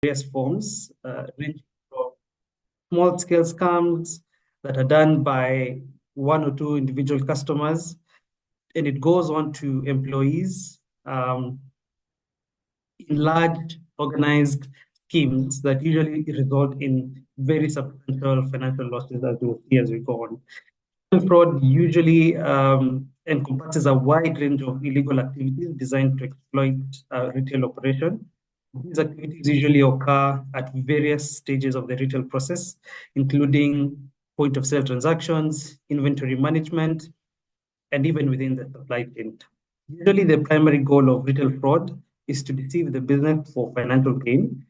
various forms, ranging from small-scale scams that are done by one or two individual customers, and it goes on to employees in large organized schemes that usually result in very substantial financial losses, as we'll see as we go on. Fraud usually encompasses a wide range of illegal activities designed to exploit retail operation. These activities usually occur at various stages of the retail process, including point of sale transactions, inventory management, and even within the supply chain. Usually, the primary goal of retail fraud is to deceive the business for financial gain,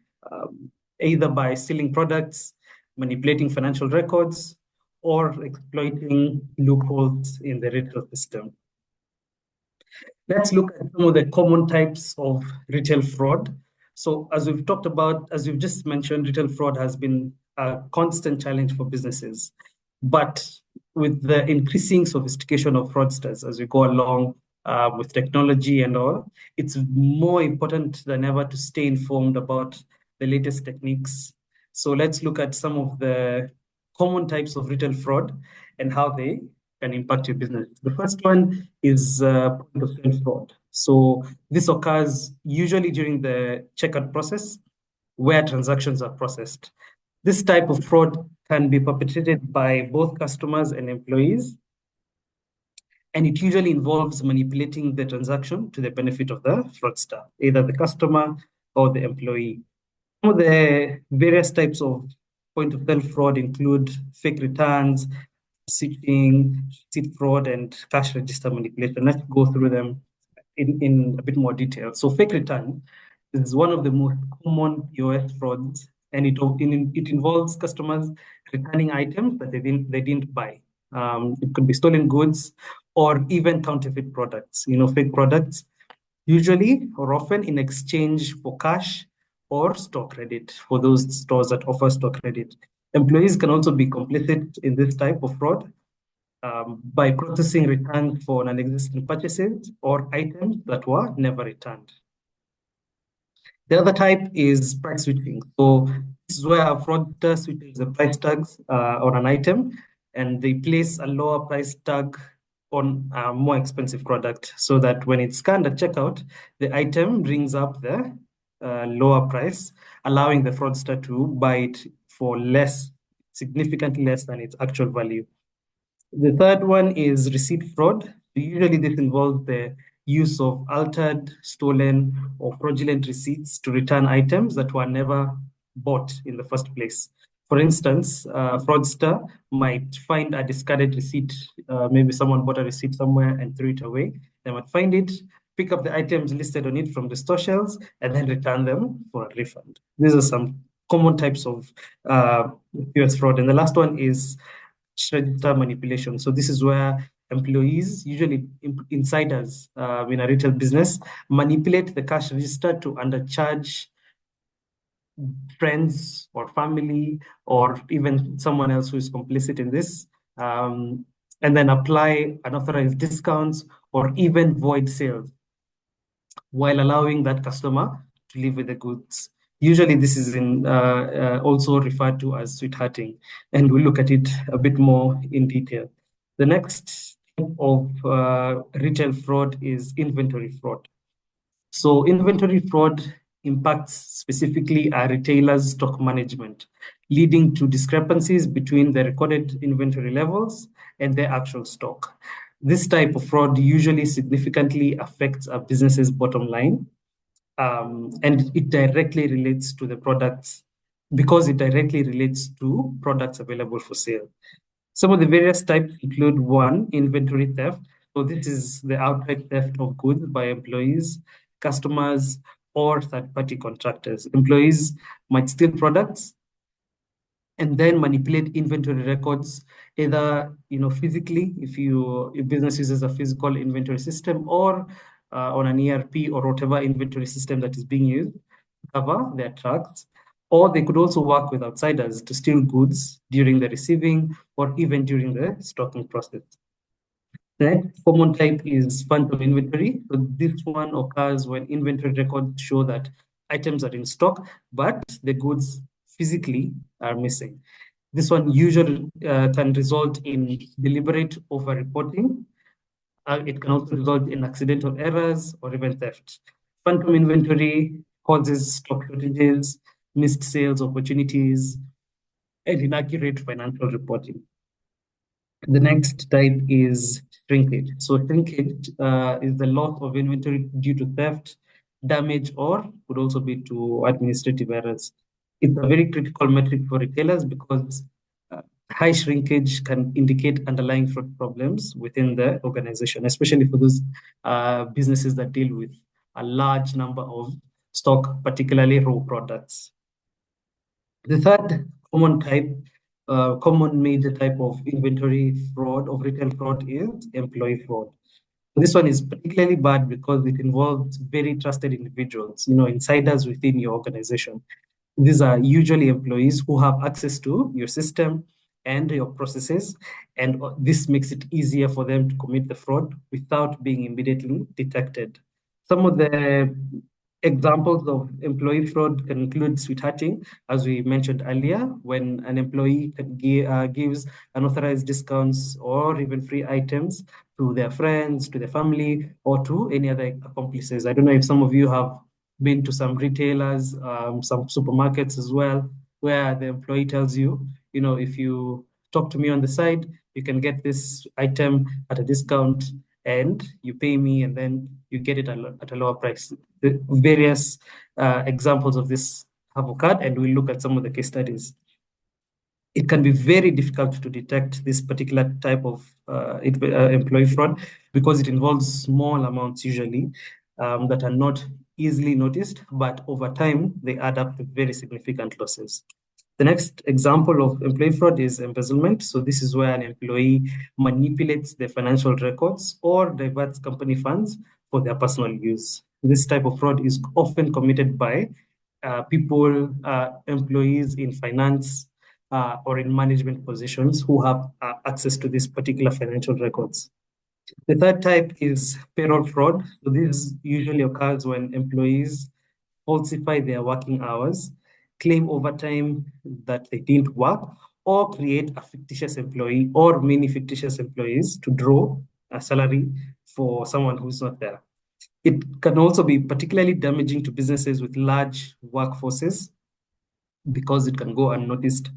either by stealing products, manipulating financial records, or exploiting loopholes in the retail system. Let's look at some of the common types of retail fraud. So as we've talked about, as you've just mentioned, retail fraud has been a constant challenge for businesses. But with the increasing sophistication of fraudsters as we go along with technology and all, it's more important than ever to stay informed about the latest techniques. So let's look at some of the common types of retail fraud and how they can impact your business. The first one is point of sale fraud. So this occurs usually during the checkout process where transactions are processed. This type of fraud can be perpetrated by both customers and employees, and it usually involves manipulating the transaction to the benefit of the fraudster, either the customer or the employee. Some of the various types of point of sale fraud include fake returns, receipt fraud, and cash register manipulation. Let's go through them in a bit more detail. So fake return is one of the most common POS frauds, and it involves customers returning items that they didn't buy. It could be stolen goods or even counterfeit products, fake products, usually or often in exchange for cash or store credit for those stores that offer store credit. Employees can also be complicit in this type of fraud by processing returns for non-existent purchases or items that were never returned. The other type is price switching. So this is where a fraudster switches the price tags on an item, and they place a lower price tag on a more expensive product so that when it's scanned at checkout, the item brings up the lower price, allowing the fraudster to buy it for less, significantly less than its actual value. The third one is receipt fraud. Usually this involves the use of altered, stolen, or fraudulent receipts to return items that were never bought in the first place. For instance, a fraudster might find a discarded receipt. Maybe someone bought a receipt somewhere and threw it away. They might find it, pick up the items listed on it from the store shelves, and then return them for a refund. These are some common types of POS fraud. And the last one is register manipulation. So this is where employees, usually insiders in a retail business, manipulate the cash register to undercharge friends or family or even someone else who is complicit in this, and then apply unauthorized discounts or even void sales while allowing that customer to leave with the goods. Usually this is also referred to as sweethearting, and we'll look at it a bit more in detail. The next type of retail fraud is inventory fraud. So inventory fraud impacts specifically a retailer's stock management, leading to discrepancies between the recorded inventory levels and their actual stock. This type of fraud usually significantly affects a business's bottom line, and it directly relates to the products because it directly relates to products available for sale. Some of the various types include one, inventory theft. So this is the outright theft of goods by employees, customers, or third-party contractors. Employees might steal products and then manipulate inventory records, either physically, if your business uses a physical inventory system, or on an ERP or whatever inventory system that is being used to cover their tracks. Or they could also work with outsiders to steal goods during the receiving or even during the stocking process. The next common type is phantom inventory. So this one occurs when inventory records show that items are in stock, but the goods physically are missing. This one usually can result in deliberate over-reporting. It can also result in accidental errors or even theft. Phantom inventory causes stock shortages, missed sales opportunities, and inaccurate financial reporting. The next type is shrinkage. So shrinkage is the loss of inventory due to theft, damage, or could also be to administrative errors. It's a very critical metric for retailers because uh, high shrinkage can indicate underlying fraud problems within the organization, especially for those businesses that deal with a large number of stock, particularly raw products. The third common major type of inventory fraud, of retail fraud, is employee fraud. This one is particularly bad because it involves very trusted individuals, insiders within your organization. These are usually employees who have access to your system and your processes, and this makes it easier for them to commit the fraud without being immediately detected. Some of the examples of employee fraud can include sweethearting, as we mentioned earlier, when an employee gives unauthorized discounts or even free items to their friends, to their family, or to any other accomplices. I don't know if some of you have been to some retailers, some supermarkets as well, where the employee tells you, if you talk to me on the side, you can get this item at a discount and you pay me and then you get it at a lower price. The various examples of this have occurred, and we'll look at some of the case studies. It can be very difficult to detect this particular type of employee fraud because it involves small amounts usually that are not easily noticed, but over time they add up to very significant losses. The next example of employee fraud is embezzlement. So this is where an employee manipulates the financial records or diverts company funds for their personal use. This type of fraud is often committed by employees in finance or in management positions who have access to these particular financial records. The third type is payroll fraud. So this usually occurs when employees falsify their working hours, claim overtime that they didn't work, or create a fictitious employee or many fictitious employees to draw a salary for someone who's not there. It can also be particularly damaging to businesses with large workforces because it can go unnoticed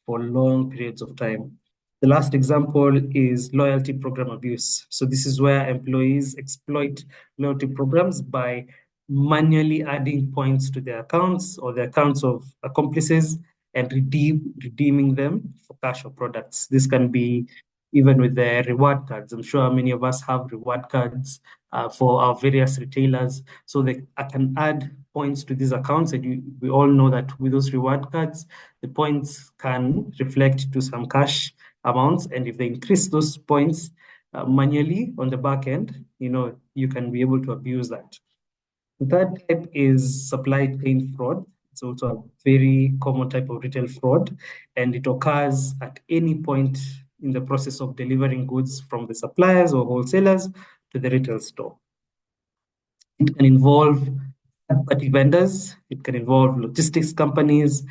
for long periods of time. The last example is loyalty program abuse. So this is where employees exploit loyalty programs by manually adding points to their accounts or the accounts of accomplices and redeeming them for cash or products. This can be even with the reward cards. I'm sure many of us have reward cards for our various retailers. So I can add points to these accounts, and we all know that with those reward cards, the points can reflect to some cash amounts, and if they increase those points manually on the back end, you can be able to abuse that. The third type is supply chain fraud. It's also a very common type of retail fraud, and it occurs at any point in the process of delivering goods from the suppliers or wholesalers to the retail store. It can involve third-party vendors, it can involve logistics companies,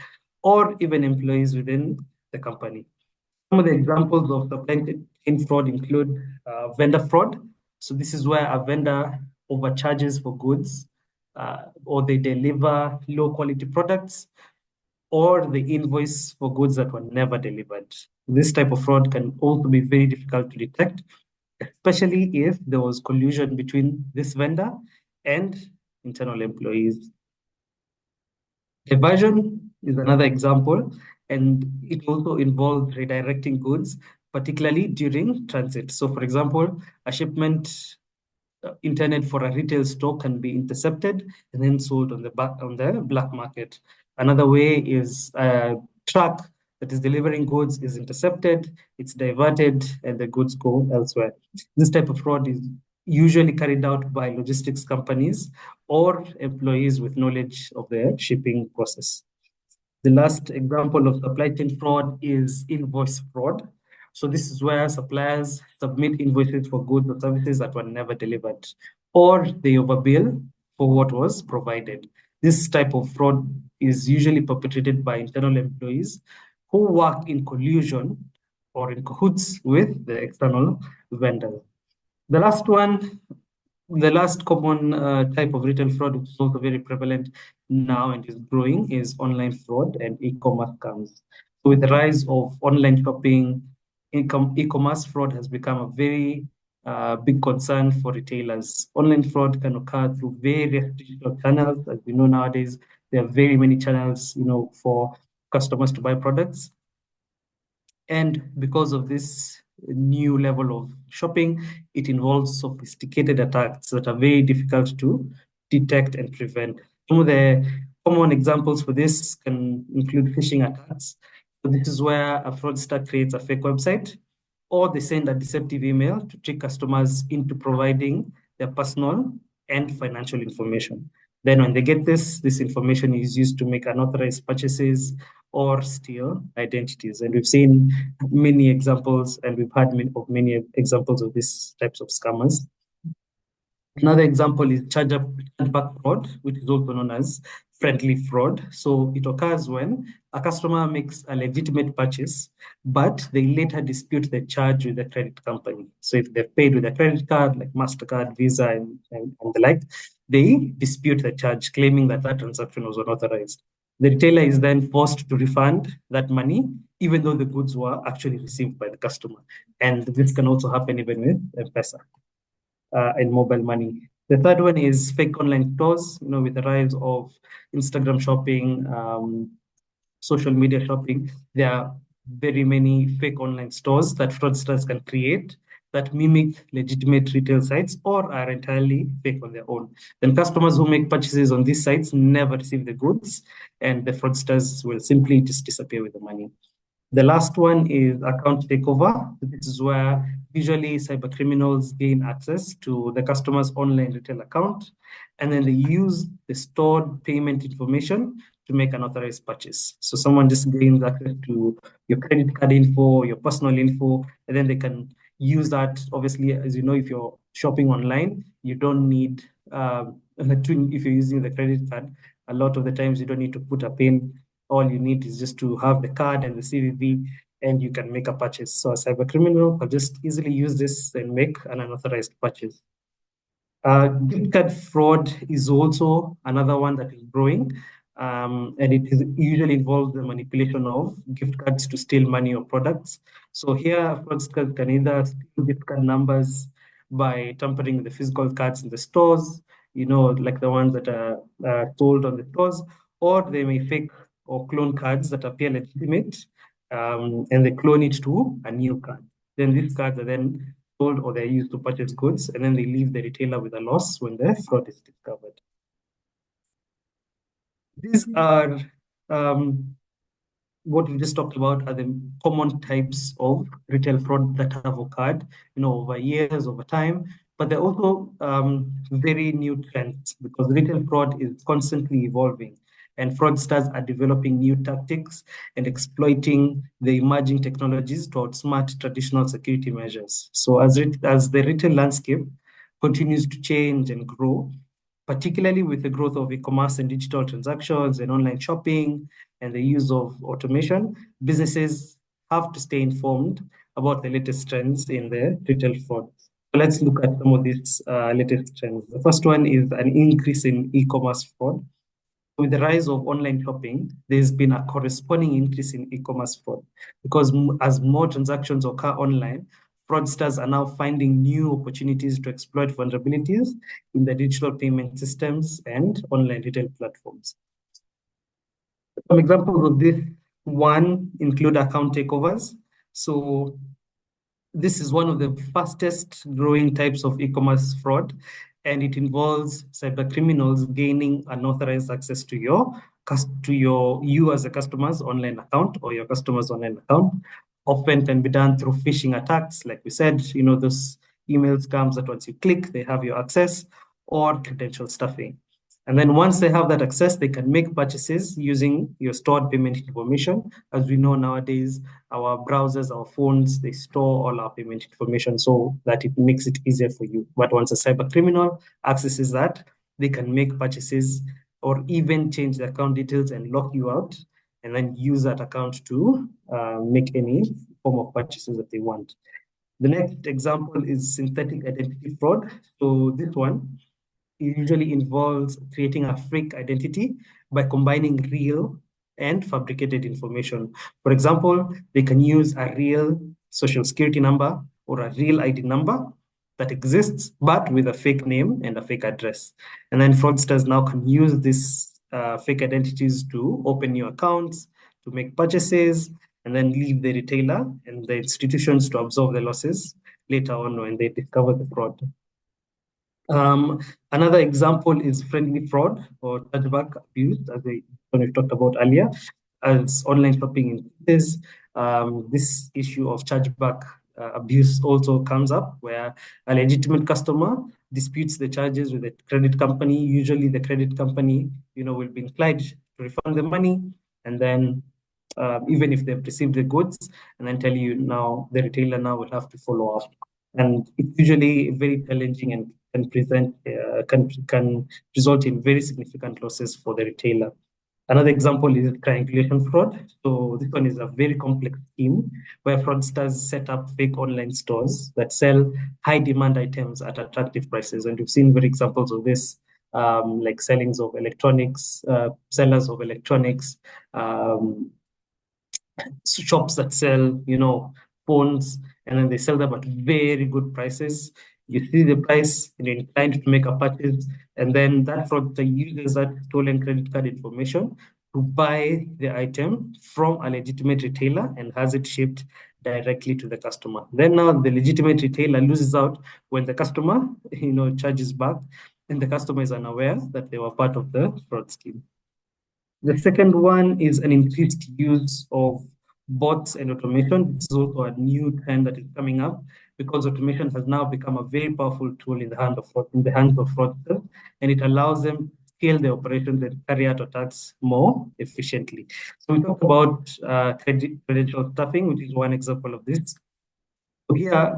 or even employees within the company. Some of the examples of supply chain fraud include vendor fraud. So this is where a vendor overcharges for goods, or they deliver low quality products, or they invoice for goods that were never delivered. This type of fraud can also be very difficult to detect, especially if there was collusion between this vendor and internal employees. Diversion is another example, and it also involves redirecting goods, particularly during transit. So, for example, a shipment intended for a retail store can be intercepted and then sold on the black market. Another way is a truck that is delivering goods is intercepted, it's diverted, and the goods go elsewhere. This type of fraud is usually carried out by logistics companies or employees with knowledge of the shipping process. The last example of supply chain fraud is invoice fraud. So this is where suppliers submit invoices for goods or services that were never delivered, or they overbill for what was provided. This type of fraud is usually perpetrated by internal employees who work in collusion or in cahoots with the external vendors. The last one, the last common type of retail fraud, which is also very prevalent now and is growing, is online fraud and e-commerce scams. So with the rise of online shopping, e-commerce fraud has become a very big concern for retailers. Online fraud can occur through various digital channels. As we know nowadays, there are very many channels, for customers to buy products. And because of this new level of shopping, it involves sophisticated attacks that are very difficult to detect and prevent. Some of the common examples for this can include phishing attacks. So this is where a fraudster creates a fake website, or they send a deceptive email to trick customers into providing their personal and financial information. Then when they get this information is used to make unauthorized purchases or steal identities. And we've seen many examples, and we've had many examples of these types of scammers. Another example is chargeback fraud, which is also known as friendly fraud. So it occurs when a customer makes a legitimate purchase, but they later dispute the charge with the credit company. So if they've paid with a credit card like MasterCard, Visa, and the like, they dispute the charge, claiming that that transaction was unauthorized. The retailer is then forced to refund that money, even though the goods were actually received by the customer. And this can also happen even with M-Pesa and mobile money. The third one is fake online stores. With the rise of Instagram shopping, social media shopping, there are very many fake online stores that fraudsters can create that mimic legitimate retail sites or are entirely fake on their own. Then customers who make purchases on these sites never receive the goods, and the fraudsters will simply just disappear with the money. The last one is account takeover. This is where usually cyber criminals gain access to the customer's online retail account, and then they use the stored payment information to make an authorized purchase. So someone just gains access to your credit card info, your personal info, and then they can use that. Obviously, as you know, if you're shopping online, you don't need, if you're using the credit card, a lot of the times you don't need to put a PIN. All you need is just to have the card and the CVV, and you can make a purchase. So a cyber criminal can just easily use this and make an unauthorized purchase. Gift card fraud is also another one that is growing, and it usually involves the manipulation of gift cards to steal money or products. So here, fraudsters can either steal gift card numbers by tampering with the physical cards in the stores, like the ones that are sold on the stores, or they may fake or clone cards that appear legitimate, and they clone it to a new card. Then these cards are then sold or they're used to purchase goods, and then they leave the retailer with a loss when the fraud is discovered. These are what we just talked about are the common types of retail fraud that have occurred, over years, over time. But they're also very new trends because retail fraud is constantly evolving, and fraudsters are developing new tactics and exploiting the emerging technologies to outsmart traditional security measures. So as the retail landscape continues to change and grow, particularly with the growth of e-commerce and digital transactions and online shopping and the use of automation, businesses have to stay informed about the latest trends in the retail fraud. So let's look at some of these latest trends. The first one is an increase in e-commerce fraud. With the rise of online shopping, there's been a corresponding increase in e-commerce fraud because as more transactions occur online, fraudsters are now finding new opportunities to exploit vulnerabilities in the digital payment systems and online retail platforms. Some examples of this one include account takeovers. So this is one of the fastest growing types of e-commerce fraud, and it involves cyber criminals gaining unauthorized access to you as a customer's online account or your customer's online account. Often can be done through phishing attacks, like we said, those email scams that once you click, they have your access, or credential stuffing. And then once they have that access, they can make purchases using your stored payment information. As we know nowadays, our browsers, our phones, they store all our payment information so that it makes it easier for you. But once a cyber criminal accesses that, they can make purchases or even change the account details and lock you out, and then use that account to make any form of purchases that they want. The next example is synthetic identity fraud. So this one usually involves creating a fake identity by combining real and fabricated information. For example, they can use a real social security number or a real ID number that exists, but with a fake name and a fake address. And then fraudsters now can use these fake identities to open new accounts, to make purchases, and then leave the retailer and the institutions to absorb the losses later on when they discover the fraud. Another example is friendly fraud or chargeback abuse, as we talked about earlier, as online shopping increases. This issue of chargeback abuse also comes up, where a legitimate customer disputes the charges with the credit company. Usually, the credit company, will be inclined to refund the money, and then even if they've received the goods, and then tell you now the retailer now will have to follow up. And it's usually very challenging and can result in very significant losses for the retailer. Another example is triangulation fraud. So this one is a very complex scheme where fraudsters set up fake online stores that sell high demand items at attractive prices. And we've seen very examples of this, like sellers of electronics, shops that sell, phones, and then they sell them at very good prices. You see the price and you're inclined to make a purchase, and then that fraudster uses that stolen credit card information to buy the item from a legitimate retailer and has it shipped directly to the customer. Then now the legitimate retailer loses out when the customer, charges back, and the customer is unaware that they were part of the fraud scheme. The second one is an increased use of bots and automation. This is also a new trend that is coming up because automation has now become a very powerful tool in the hands of fraudsters, and it allows them to scale their operations and carry out attacks more efficiently. So we talked about credential stuffing, which is one example of this. So here,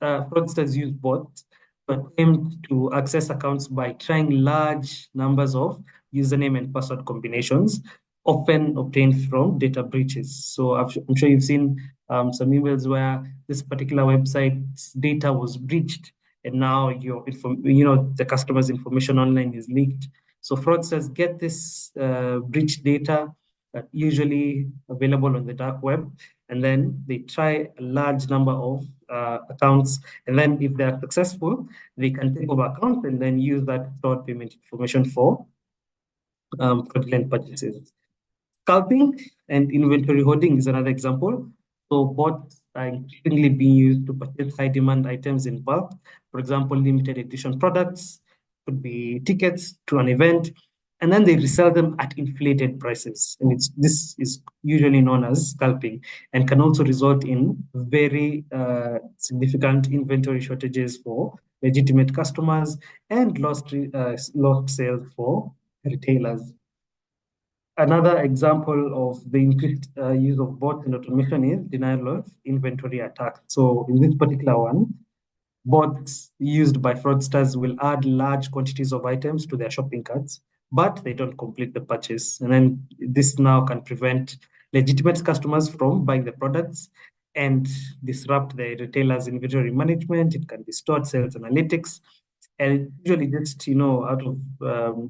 fraudsters use bots to attempt to access accounts by trying large numbers of username and password combinations, often obtained from data breaches. So I'm sure you've seen some emails where this particular website's data was breached, and now the customer's information online is leaked. So fraudsters get this breached data usually available on the dark web, and then they try a large number of accounts, and then if they are successful, they can take over accounts and then use that stored payment information for fraudulent purchases. Scalping and inventory hoarding is another example. So bots are increasingly being used to purchase high demand items in bulk. For example, limited edition products, could be tickets to an event, and then they resell them at inflated prices. And this is usually known as scalping, and can also result in very significant inventory shortages for legitimate customers and lost sales for retailers. Another example of the increased use of bots and automation is denial of inventory attacks. So in this particular one, bots used by fraudsters will add large quantities of items to their shopping carts, but they don't complete the purchase. And then this now can prevent legitimate customers from buying the products and disrupt the retailer's inventory management. It can distort sales analytics, and usually just out of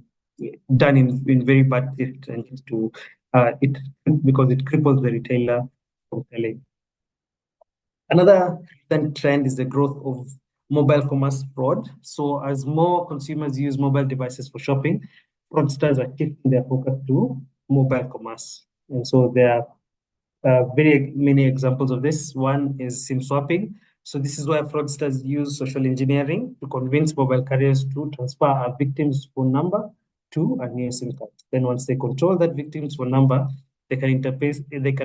done in very bad taste, and just to it because it cripples the retailer from selling. Another recent trend is the growth of mobile commerce fraud. So as more consumers use mobile devices for shopping, fraudsters are shifting their focus to mobile commerce. And so there are very many examples of this. One is SIM swapping. So this is where fraudsters use social engineering to convince mobile carriers to transfer a victim's phone number to a new SIM card. Then once they control that victim's phone number, they can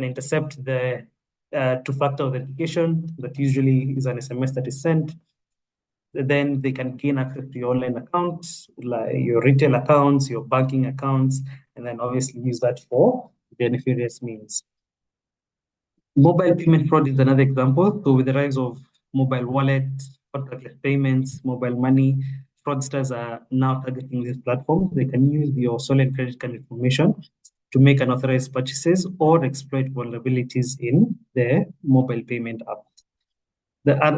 intercept the two-factor authentication that usually is an SMS that is sent. Then they can gain access to your online accounts, like your retail accounts, your banking accounts, and then obviously use that for their nefarious means. Mobile payment fraud is another example. So with the rise of mobile wallets, contactless payments, mobile money, fraudsters are now targeting these platforms. They can use your stolen credit card information to make unauthorized purchases or exploit vulnerabilities in their mobile payment apps.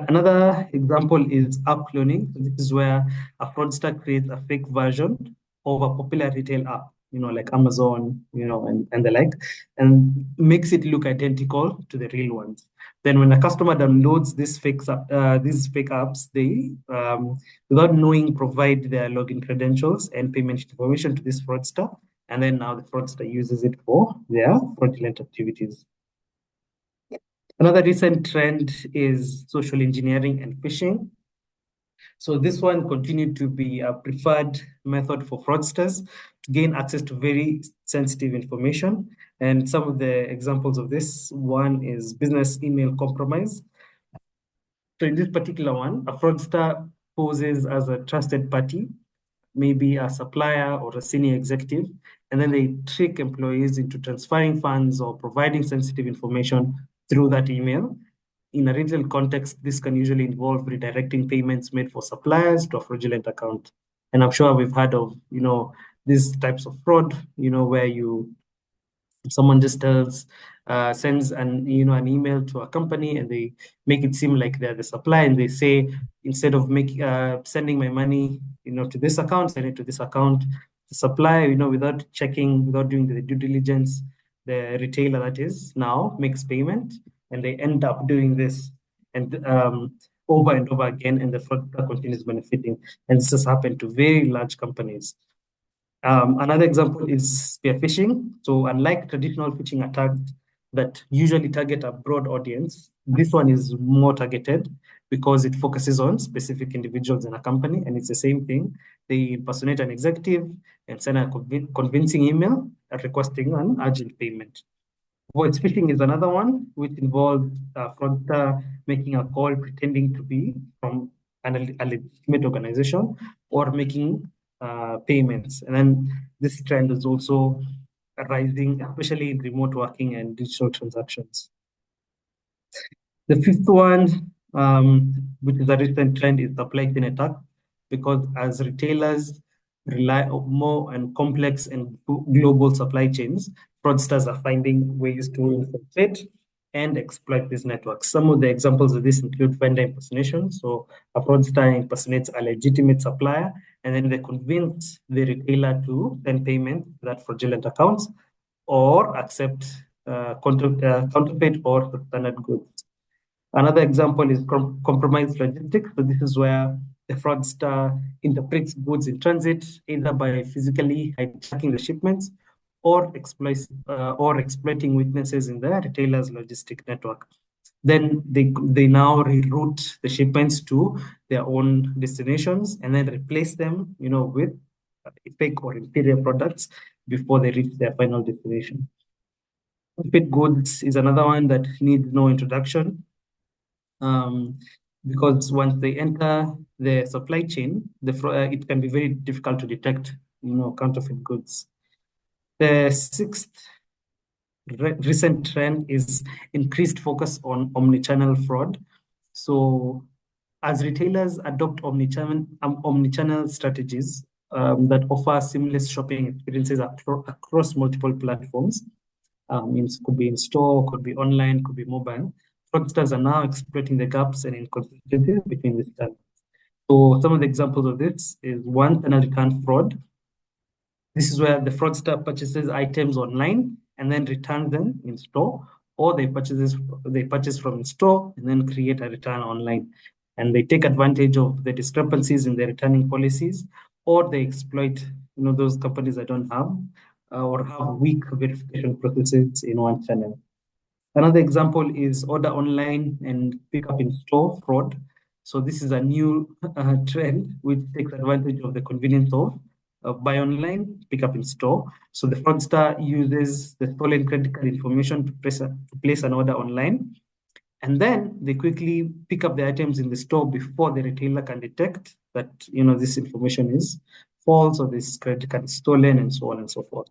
Another example is app cloning. So this is where a fraudster creates a fake version of a popular retail app, like Amazon, and the like, and makes it look identical to the real ones. Then when a customer downloads these fake apps, they, without knowing, provide their login credentials and payment information to this fraudster. And then now the fraudster uses it for their fraudulent activities. Another recent trend is social engineering and phishing. So this one continued to be a preferred method for fraudsters to gain access to very sensitive information. And some of the examples of this one is business email compromise. So in this particular one, a fraudster poses as a trusted party, maybe a supplier or a senior executive, and then they trick employees into transferring funds or providing sensitive information through that email. In a retail context, this can usually involve redirecting payments made for suppliers to a fraudulent account. And I'm sure we've heard of, these types of fraud, where someone just sends an email to a company, and they make it seem like they're the supplier, and they say, instead of sending my money to this account, send it to this account. The supplier, without checking, without doing the due diligence, the retailer, that is, now makes payment, and they end up doing this and over and over again, and the fraud continues benefiting. And this has happened to very large companies. Another example is spear phishing. So unlike traditional phishing attacks that usually target a broad audience, this one is more targeted because it focuses on specific individuals in a company, and it's the same thing. They impersonate an executive and send a convincing email requesting an urgent payment. Voice phishing is another one, which involves a fraudster making a call pretending to be from a legitimate organization or making payments. And then this trend is also rising, especially in remote working and digital transactions. The fifth one, which is a recent trend, is supply chain attack, because as retailers rely on more and complex and global supply chains, fraudsters are finding ways to infiltrate and exploit these networks. Some of the examples of this include vendor impersonation. So a fraudster impersonates a legitimate supplier, and then they convince the retailer to send payment to that fraudulent account or accept counterfeit or substandard goods. Another example is compromised logistics. So this is where the fraudster interprets goods in transit, either by physically hijacking the shipments or exploiting weaknesses in the retailer's logistic network. Then they now reroute the shipments to their own destinations and then replace them, with fake or inferior products before they reach their final destination. Counterfeit goods is another one that needs no introduction, because once they enter the supply chain, it can be very difficult to detect, counterfeit goods. The sixth recent trend is increased focus on omnichannel fraud. So as retailers adopt omnichannel strategies that offer seamless shopping experiences across multiple platforms, means could be in store, could be online, could be mobile. Fraudsters are now exploiting the gaps and inconsistencies between these channels. So some of the examples of this is one, channel return fraud. This is where the fraudster purchases items online and then returns them in store, or they purchase from in store and then create a return online. And they take advantage of the discrepancies in their returning policies, or they exploit those companies that don't have or have weak verification processes in one channel. Another example is order online and pick up in store fraud. So this is a new trend which takes advantage of the convenience of buy online, pick up in store. So the fraudster uses the stolen credit card information to place an order online, and then they quickly pick up the items in the store before the retailer can detect that this information is false or this credit card is stolen, and so on and so forth.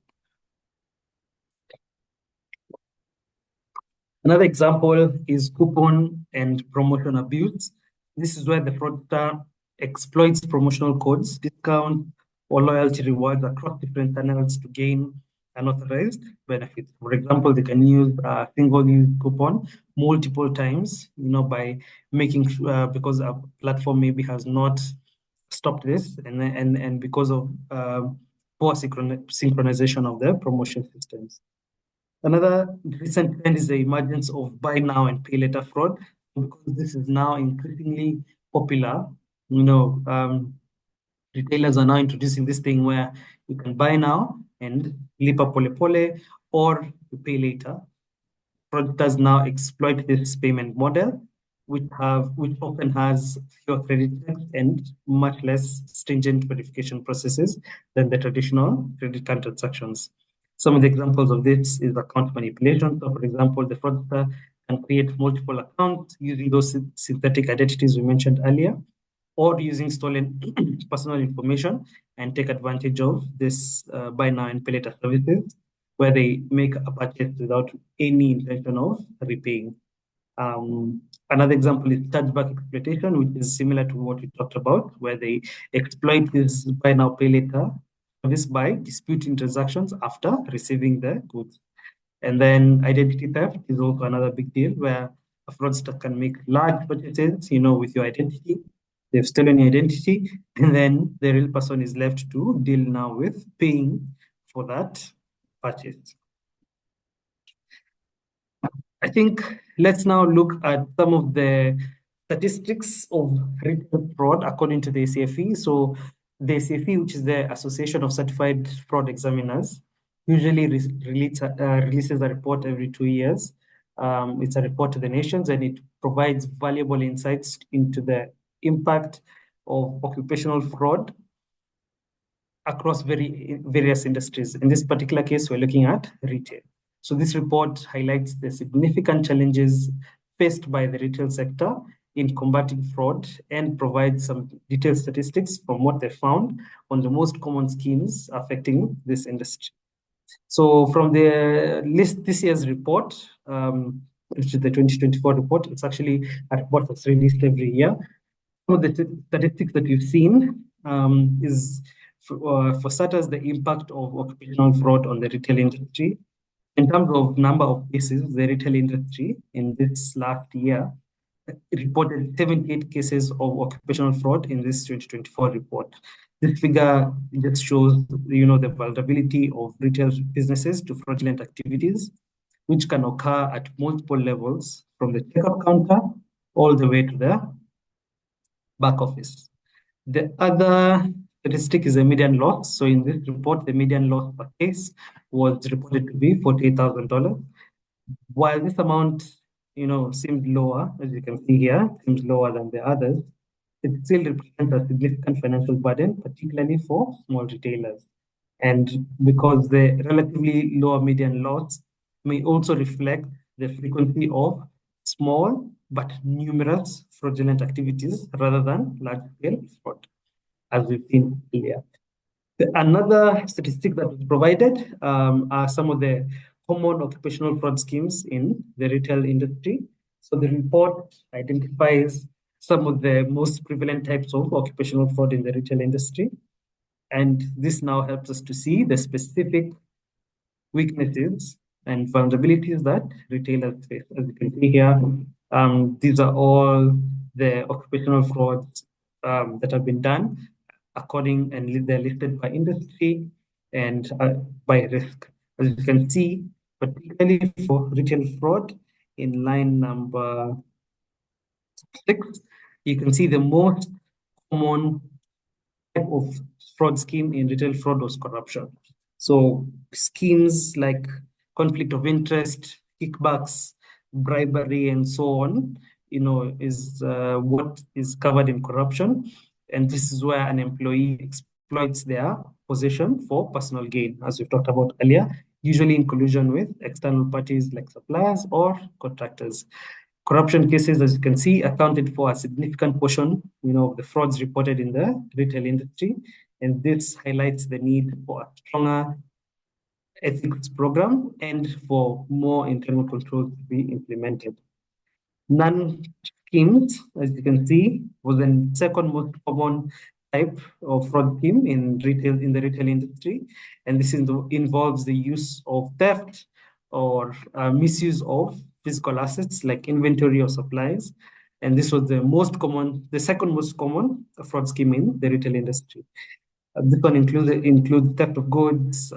Another example is coupon and promotion abuse. This is where the fraudster exploits promotional codes, discounts, or loyalty rewards across different channels to gain unauthorized benefits. For example, they can use a single-use coupon multiple times, by making because a platform maybe has not stopped this, and because of poor synchronization of the promotion systems. Another recent trend is the emergence of buy now and pay later fraud, because this is now increasingly popular. Retailers are now introducing this thing where you can buy now and lipa pole pole, or you pay later. Fraudsters now exploit this payment model, which often has fewer credit checks and much less stringent verification processes than the traditional credit card transactions. Some of the examples of this is account manipulation. So, for example, the fraudster can create multiple accounts using those synthetic identities we mentioned earlier, or using stolen personal information and take advantage of this buy now and pay later services, where they make a purchase without any intention of repaying. Another example is chargeback exploitation, which is similar to what we talked about, where they exploit this buy now pay later service by disputing transactions after receiving the goods. And then identity theft is also another big deal, where a fraudster can make large purchases, with your identity. They've stolen your identity, and then the real person is left to deal now with paying for that purchase. I think let's now look at some of the statistics of retail fraud according to the ACFE. So the ACFE, which is the Association of Certified Fraud Examiners, usually releases a report every 2 years. It's a report to the nations, and it provides valuable insights into the impact of occupational fraud across various industries. In this particular case, we're looking at retail. So this report highlights the significant challenges faced by the retail sector in combating fraud, and provides some detailed statistics from what they found on the most common schemes affecting this industry. So from the list, this year's report, which is the 2024 report, it's actually a report that's released every year. Some of the statistics that we've seen is, for starters, the impact of occupational fraud on the retail industry. In terms of number of cases, the retail industry in this last year reported 78 cases of occupational fraud in this 2024 report. This figure just shows, the vulnerability of retail businesses to fraudulent activities, which can occur at multiple levels, from the checkout counter all the way to the back office. The other statistic is the median loss. So in this report, the median loss per case was reported to be $48,000. While this amount, seemed lower, as you can see here, seems lower than the others, it still represents a significant financial burden, particularly for small retailers. And because the relatively lower median loss may also reflect the frequency of small but numerous fraudulent activities rather than large-scale fraud, as we've seen earlier. Another statistic that was provided are some of the common occupational fraud schemes in the retail industry. So the report identifies some of the most prevalent types of occupational fraud in the retail industry. And this now helps us to see the specific weaknesses and vulnerabilities that retailers face. As you can see here, these are all the occupational frauds that have been done according, and they're listed by industry and by risk. As you can see, particularly for retail fraud, in line number 6, you can see the most common type of fraud scheme in retail fraud was corruption. So schemes like conflict of interest, kickbacks, bribery, and so on, is what is covered in corruption. And this is where an employee exploits their position for personal gain, as we've talked about earlier, usually in collusion with external parties like suppliers or contractors. Corruption cases, as you can see, accounted for a significant portion, of the frauds reported in the retail industry. And this highlights the need for a stronger ethics program and for more internal controls to be implemented. Non-schemes, as you can see, was the second most common type of fraud scheme in the retail industry, and this involves the use of theft or misuse of physical assets like inventory or supplies. And this was the second most common fraud scheme in the retail industry. This one includes theft of goods,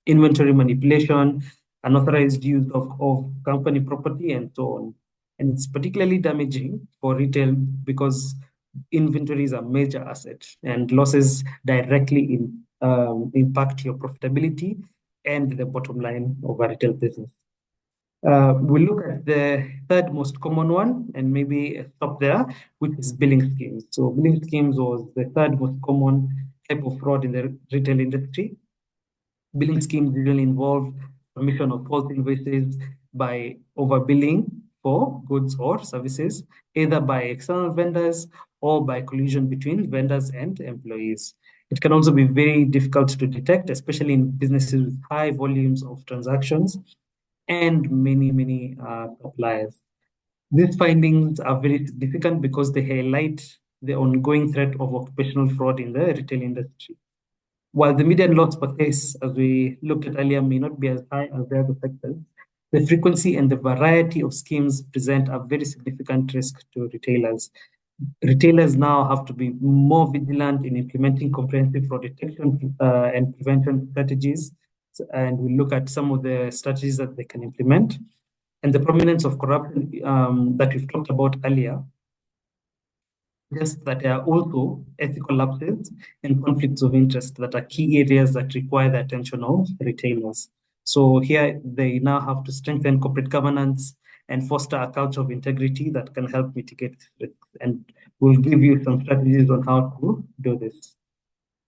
inventory manipulation, unauthorized use of company property, and so on. And it's particularly damaging for retail because inventory is a major asset, and losses directly impact your profitability and the bottom line of a retail business. We look at the third most common one and maybe stop there, which is billing schemes. So billing schemes was the third most common type of fraud in the retail industry. Billing schemes usually involve submission of false invoices by overbilling for goods or services, either by external vendors or by collusion between vendors and employees. It can also be very difficult to detect, especially in businesses with high volumes of transactions and many suppliers. These findings are very significant because they highlight the ongoing threat of occupational fraud in the retail industry. While the median loss per case, as we looked at earlier, may not be as high as the other sectors, the frequency and the variety of schemes present a very significant risk to retailers. Retailers now have to be more vigilant in implementing comprehensive fraud detection and prevention strategies. And we look at some of the strategies that they can implement and the prominence of corruption that we've talked about earlier. Just that there are also ethical lapses and conflicts of interest that are key areas that require the attention of retailers. So here they now have to strengthen corporate governance and foster a culture of integrity that can help mitigate risks. And we'll give you some strategies on how to do this.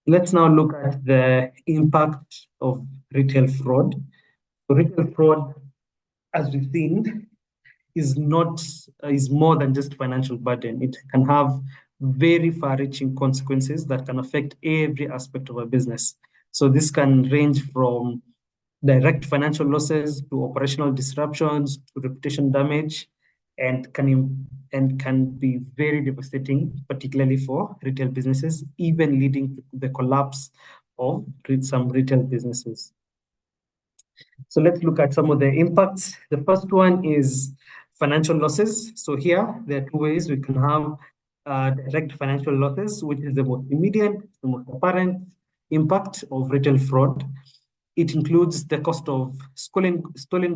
Let's now look at the impact of retail fraud. So retail fraud, as we've seen, is more than just financial burden. It can have very far-reaching consequences that can affect every aspect of a business. So this can range from direct financial losses to operational disruptions to reputation damage, and can be very devastating, particularly for retail businesses, even leading to the collapse of some retail businesses. So let's look at some of the impacts. The first one is financial losses. So here, there are two ways we can have direct financial losses, which is the most immediate, the most apparent impact of retail fraud. It includes the cost of stolen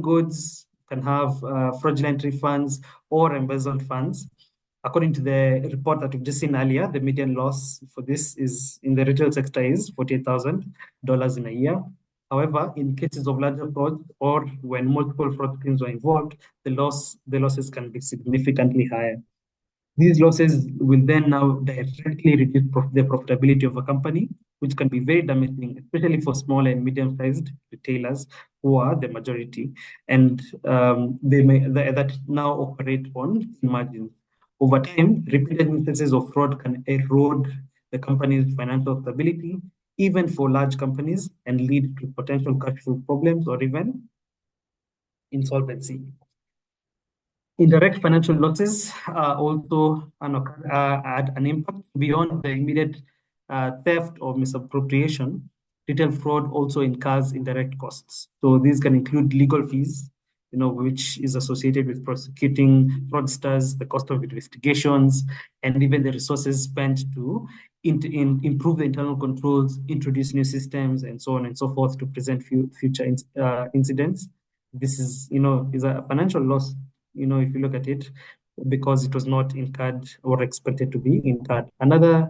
goods, can have fraudulent refunds or embezzled funds. According to the report that we've just seen earlier, the median loss for this is in the retail sector is $48,000 in a year. However, in cases of larger frauds or when multiple fraud schemes are involved, the losses can be significantly higher. These losses will then now directly reduce the profitability of a company, which can be very damaging, especially for small and medium-sized retailers who are the majority, and that now operate on margins. Over time, repeated instances of fraud can erode the company's financial stability, even for large companies, and lead to potential cash flow problems or even insolvency. Indirect financial losses also add an impact beyond the immediate theft or misappropriation. Retail fraud also incurs indirect costs. So these can include legal fees, which is associated with prosecuting fraudsters, the cost of investigations, and even the resources spent to improve the internal controls, introduce new systems, and so on and so forth to prevent future incidents. This is a financial loss, if you look at it, because it was not incurred or expected to be incurred. Another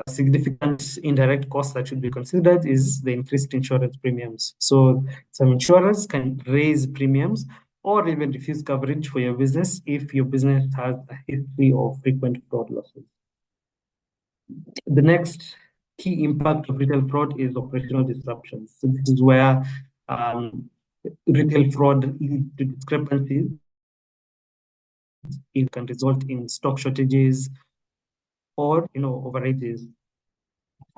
significant indirect cost that should be considered is the increased insurance premiums. So some insurers can raise premiums or even refuse coverage for your business if your business has a history of frequent fraud losses. The next key impact of retail fraud is operational disruptions. So this is where retail fraud leads to discrepancies. It can result in stock shortages or overages.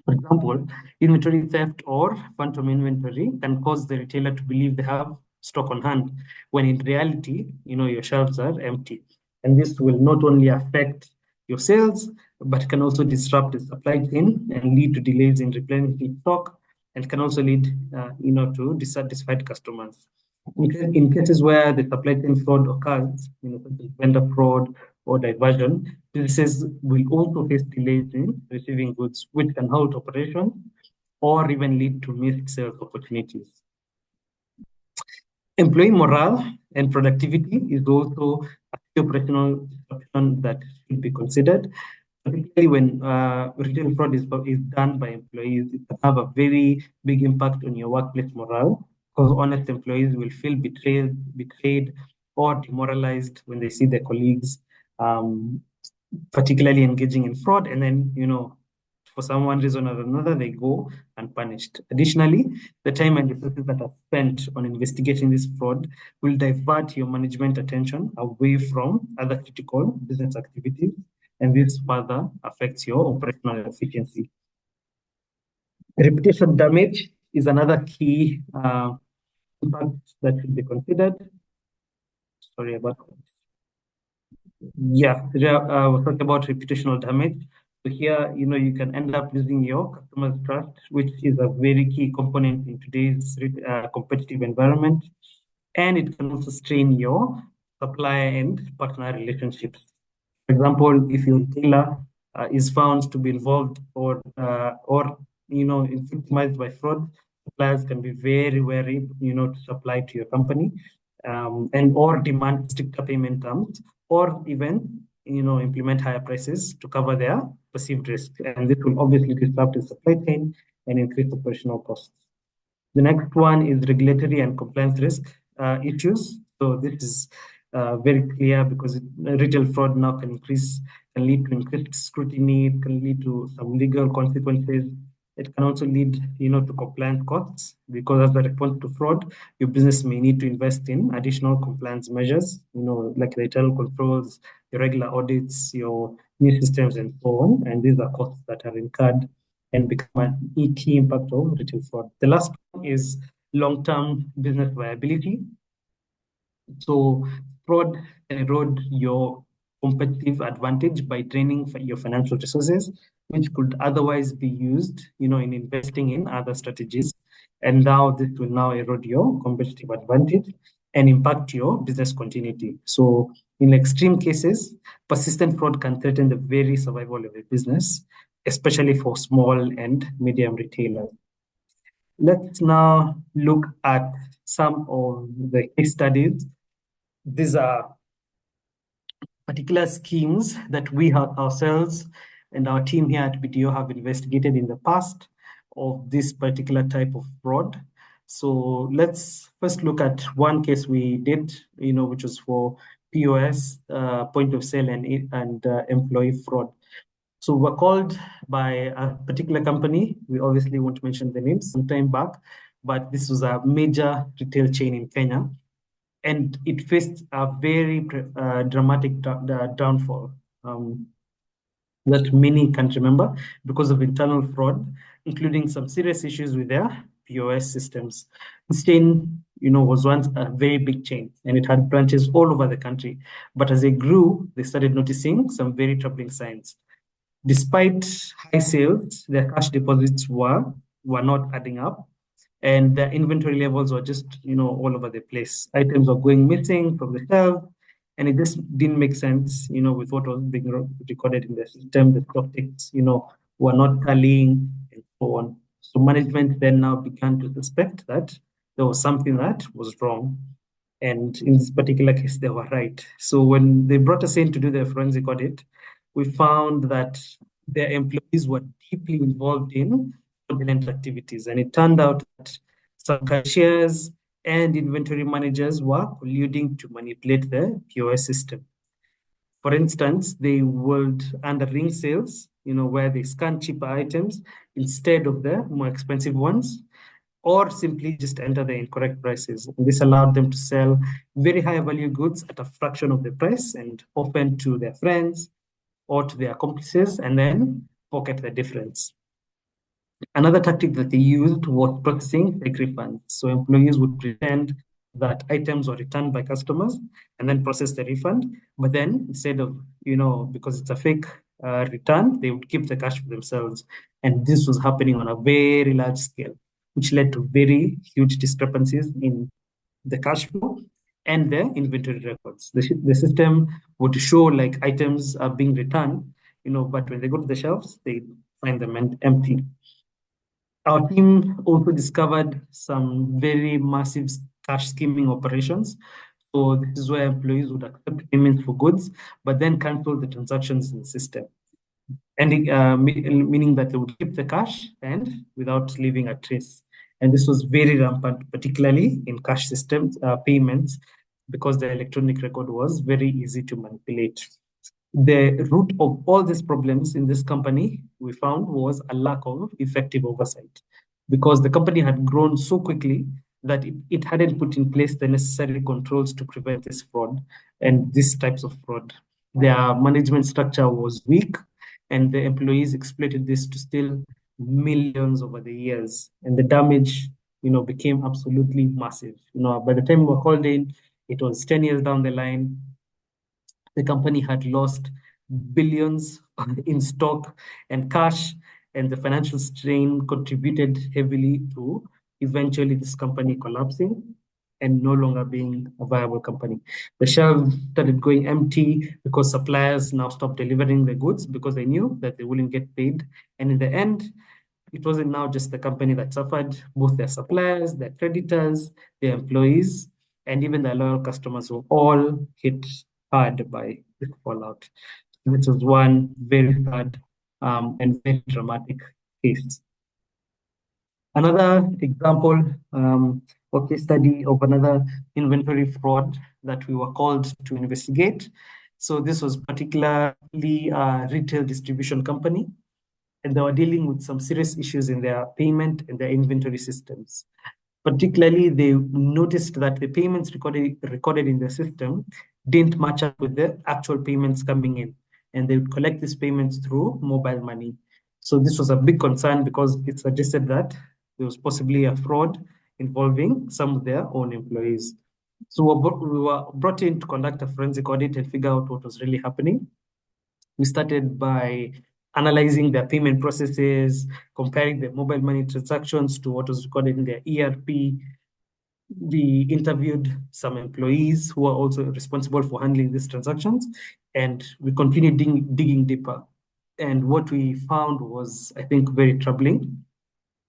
For example, inventory theft or phantom inventory can cause the retailer to believe they have stock on hand, when in reality, your shelves are empty. And this will not only affect your sales, but can also disrupt the supply chain and lead to delays in replenishing stock, and can also lead, to dissatisfied customers. In cases where the supply chain fraud occurs, such as vendor fraud or diversion, businesses will also face delays in receiving goods, which can halt operations or even lead to missed sales opportunities. Employee morale and productivity is also a key operational disruption that should be considered, particularly when retail fraud is done by employees. It can have a very big impact on your workplace morale, because honest employees will feel betrayed or demoralized when they see their colleagues, um, particularly engaging in fraud, and then, for some one reason or another, they go unpunished. Additionally, the time and resources that are spent on investigating this fraud will divert your management attention away from other critical business activities, and this further affects your operational efficiency. Reputation damage is another key impact that should be considered. Sorry about that. Yeah, we'll talk about reputational damage. So here, you can end up losing your customers' trust, which is a very key component in today's competitive environment. And it can also strain your supplier and partner relationships. For example, if your retailer is found to be involved or victimized by fraud, suppliers can be very wary, to supply to your company, and or demand stricter payment terms, or even implement higher prices to cover their perceived risk. And this will obviously disrupt the supply chain and increase operational costs. The next one is regulatory and compliance risk issues. So this is very clear, because retail fraud now can lead to increased scrutiny. It can lead to some legal consequences. It can also lead, to compliance costs, because as a response to fraud, your business may need to invest in additional compliance measures, like the internal controls, your regular audits, your new systems, and so on. And these are costs that are incurred and become a key impact of retail fraud. The last one is long-term business viability. So fraud can erode your competitive advantage by draining your financial resources, which could otherwise be used, in investing in other strategies. And now this will now erode your competitive advantage and impact your business continuity. So in extreme cases, persistent fraud can threaten the very survival of a business, especially for small and medium retailers. Let's now look at some of the case studies. These are particular schemes that we have ourselves and our team here at BDO have investigated in the past of this particular type of fraud. So let's first look at one case we did, which was for POS, point of sale, and employee fraud. So we're called by a particular company. We obviously won't mention the name, some time back, but this was a major retail chain in Kenya, and it faced a very dramatic downfall that many can't remember because of internal fraud, including some serious issues with their POS systems. This chain, was once a very big chain, and it had branches all over the country. But as they grew, they started noticing some very troubling signs. Despite high sales, their cash deposits were not adding up, and the inventory levels were just, all over the place. Items were going missing from the shelf, and it just didn't make sense, with what was being recorded in the system. The stock ticks, were not tallying, and so on. So management then now began to suspect that there was something that was wrong. And in this particular case, they were right. So when they brought us in to do the forensic audit, we found that their employees were deeply involved in fraudulent activities. And it turned out that some cashiers and inventory managers were colluding to manipulate the POS system. For instance, they would under ring sales, where they scan cheaper items instead of the more expensive ones, or simply just enter the incorrect prices. And this allowed them to sell very high value goods at a fraction of the price, and often to their friends or to their accomplices, and then pocket the difference. Another tactic that they used was processing fake refunds. So employees would pretend that items were returned by customers and then process the refund. But then instead of, because it's a fake return, they would keep the cash for themselves. And this was happening on a very large scale, which led to very huge discrepancies in the cash flow and the inventory records. The system would show like items are being returned, but when they go to the shelves, they find them empty. Our team also discovered some very massive cash skimming operations. So this is where employees would accept payments for goods, but then cancel the transactions in the system, meaning that they would keep the cash and without leaving a trace. And this was very rampant, particularly in cash systems payments, because the electronic record was very easy to manipulate. The root of all these problems in this company, we found, was a lack of effective oversight, because the company had grown so quickly that it hadn't put in place the necessary controls to prevent this fraud and these types of fraud. Their management structure was weak, and the employees exploited this to steal millions over the years. And the damage, became absolutely massive. By the time we were called in, it was 10 years down the line. The company had lost billions in stock and cash, and the financial strain contributed heavily to eventually this company collapsing and no longer being a viable company. The shelves started going empty because suppliers now stopped delivering the goods because they knew that they wouldn't get paid. And in the end, it wasn't now just the company that suffered, both their suppliers, their creditors, their employees, and even their loyal customers were all hit hard by this fallout. This was one very sad and very dramatic case. Another example or case study of another inventory fraud that we were called to investigate. So this was particularly a retail distribution company, and they were dealing with some serious issues in their payment and their inventory systems. Particularly, they noticed that the payments recorded in the system didn't match up with the actual payments coming in, and they would collect these payments through mobile money. So this was a big concern because it suggested that there was possibly a fraud involving some of their own employees. So we were brought in to conduct a forensic audit and figure out what was really happening. We started by analyzing their payment processes, comparing the mobile money transactions to what was recorded in their ERP. We interviewed some employees who are also responsible for handling these transactions, and we continued digging deeper. And what we found was, I think, very troubling.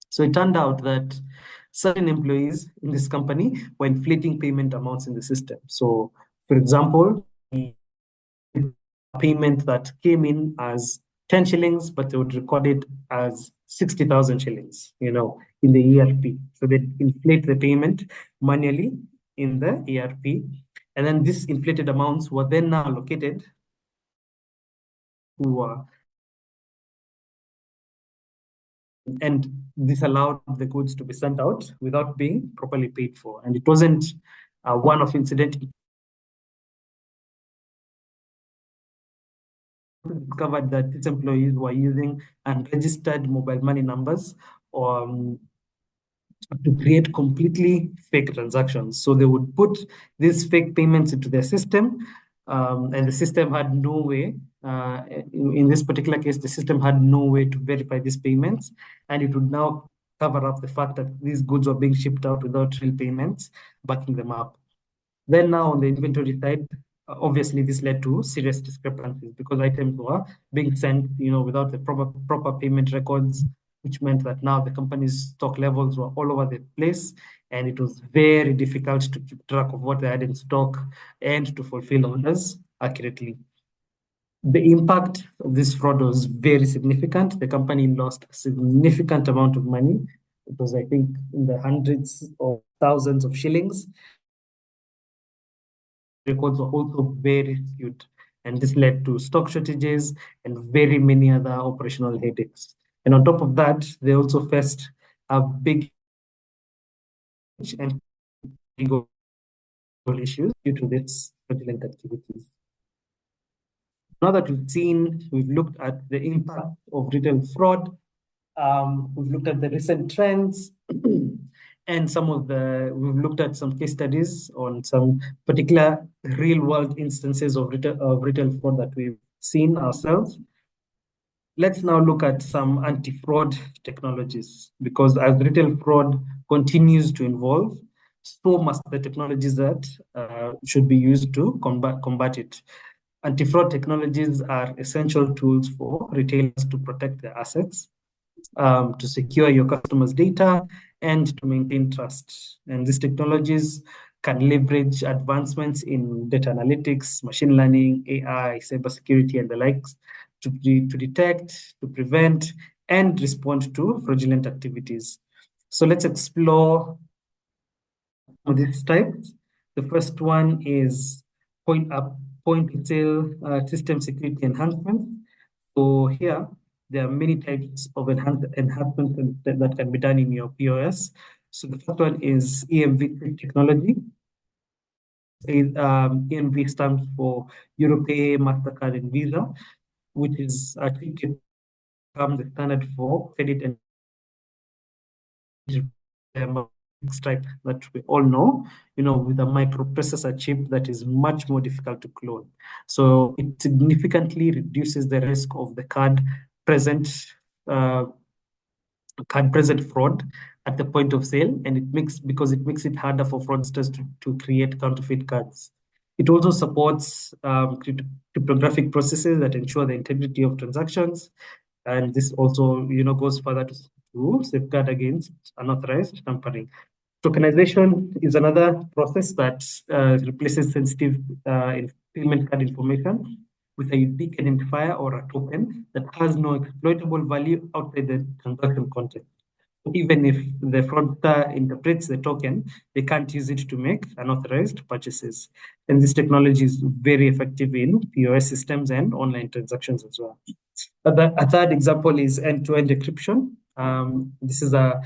So it turned out that certain employees in this company were inflating payment amounts in the system. So, for example, a payment that came in as 10 shillings, but they would record it as 60,000 shillings, in the ERP. So they inflate the payment manually in the ERP. And then these inflated amounts were then now allocated to, and this allowed the goods to be sent out without being properly paid for. And it wasn't a one-off incident. Discovered that these employees were using unregistered mobile money numbers to create completely fake transactions. So they would put these fake payments into their system, and the system had no way, in this particular case, the system had no way to verify these payments, and it would now cover up the fact that these goods were being shipped out without real payments, backing them up. Then now on the inventory side, obviously this led to serious discrepancies because items were being sent, without the proper payment records, which meant that now the company's stock levels were all over the place, and it was very difficult to keep track of what they had in stock and to fulfill orders accurately. The impact of this fraud was very significant. The company lost a significant amount of money. It was, I think, in the hundreds of thousands of shillings. Records were also very skewed, and this led to stock shortages and very many other operational headaches. And on top of that, they also faced a big and legal issues due to this fraudulent activities. Now that we've looked at the impact of retail fraud, we've looked at the recent trends, And we've looked at some case studies on some particular real world instances of retail fraud that we've seen ourselves. Let's now look at some anti-fraud technologies, because as retail fraud continues to evolve, so must the technologies that should be used to combat it. Anti-fraud technologies are essential tools for retailers to protect their assets, to secure your customers' data, and to maintain trust. And these technologies can leverage advancements in data analytics, machine learning, AI, cybersecurity, and the likes to detect, to prevent, and respond to fraudulent activities. So let's explore these types. The first one is point up point of sale system security enhancement. So here there are many types of enhancements that can be done in your POS. So the first one is EMV technology. EMV stands for Europay, Mastercard, and Visa, which is I think it becomes the standard for credit and type that we all know, with a microprocessor chip that is much more difficult to clone. So it significantly reduces the risk of the present uh, card present fraud at the point of sale, and it makes it harder for fraudsters to create counterfeit cards. It also supports cryptographic processes that ensure the integrity of transactions, and this also goes further to safeguard against unauthorized tampering. Tokenization is another process that replaces sensitive payment card information with a unique identifier or a token that has no exploitable value outside the transaction context. Even if the fraudster interprets the token, they can't use it to make unauthorized purchases. And this technology is very effective in POS systems and online transactions as well. A third example is end-to-end encryption. This is a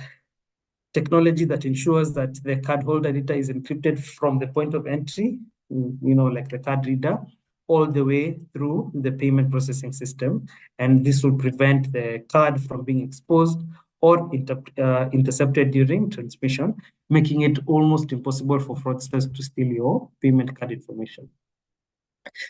technology that ensures that the cardholder data is encrypted from the point of entry, like the card reader, all the way through the payment processing system. And this will prevent the card from being exposed or intercepted during transmission, making it almost impossible for fraudsters to steal your payment card information.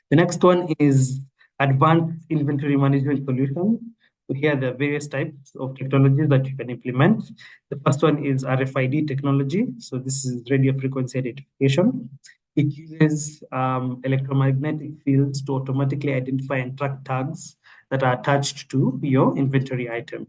The next one is advanced inventory management solutions. So here there are various types of technologies that you can implement. The first one is RFID technology. So this is radio frequency identification. It uses electromagnetic fields to automatically identify and track tags that are attached to your inventory item.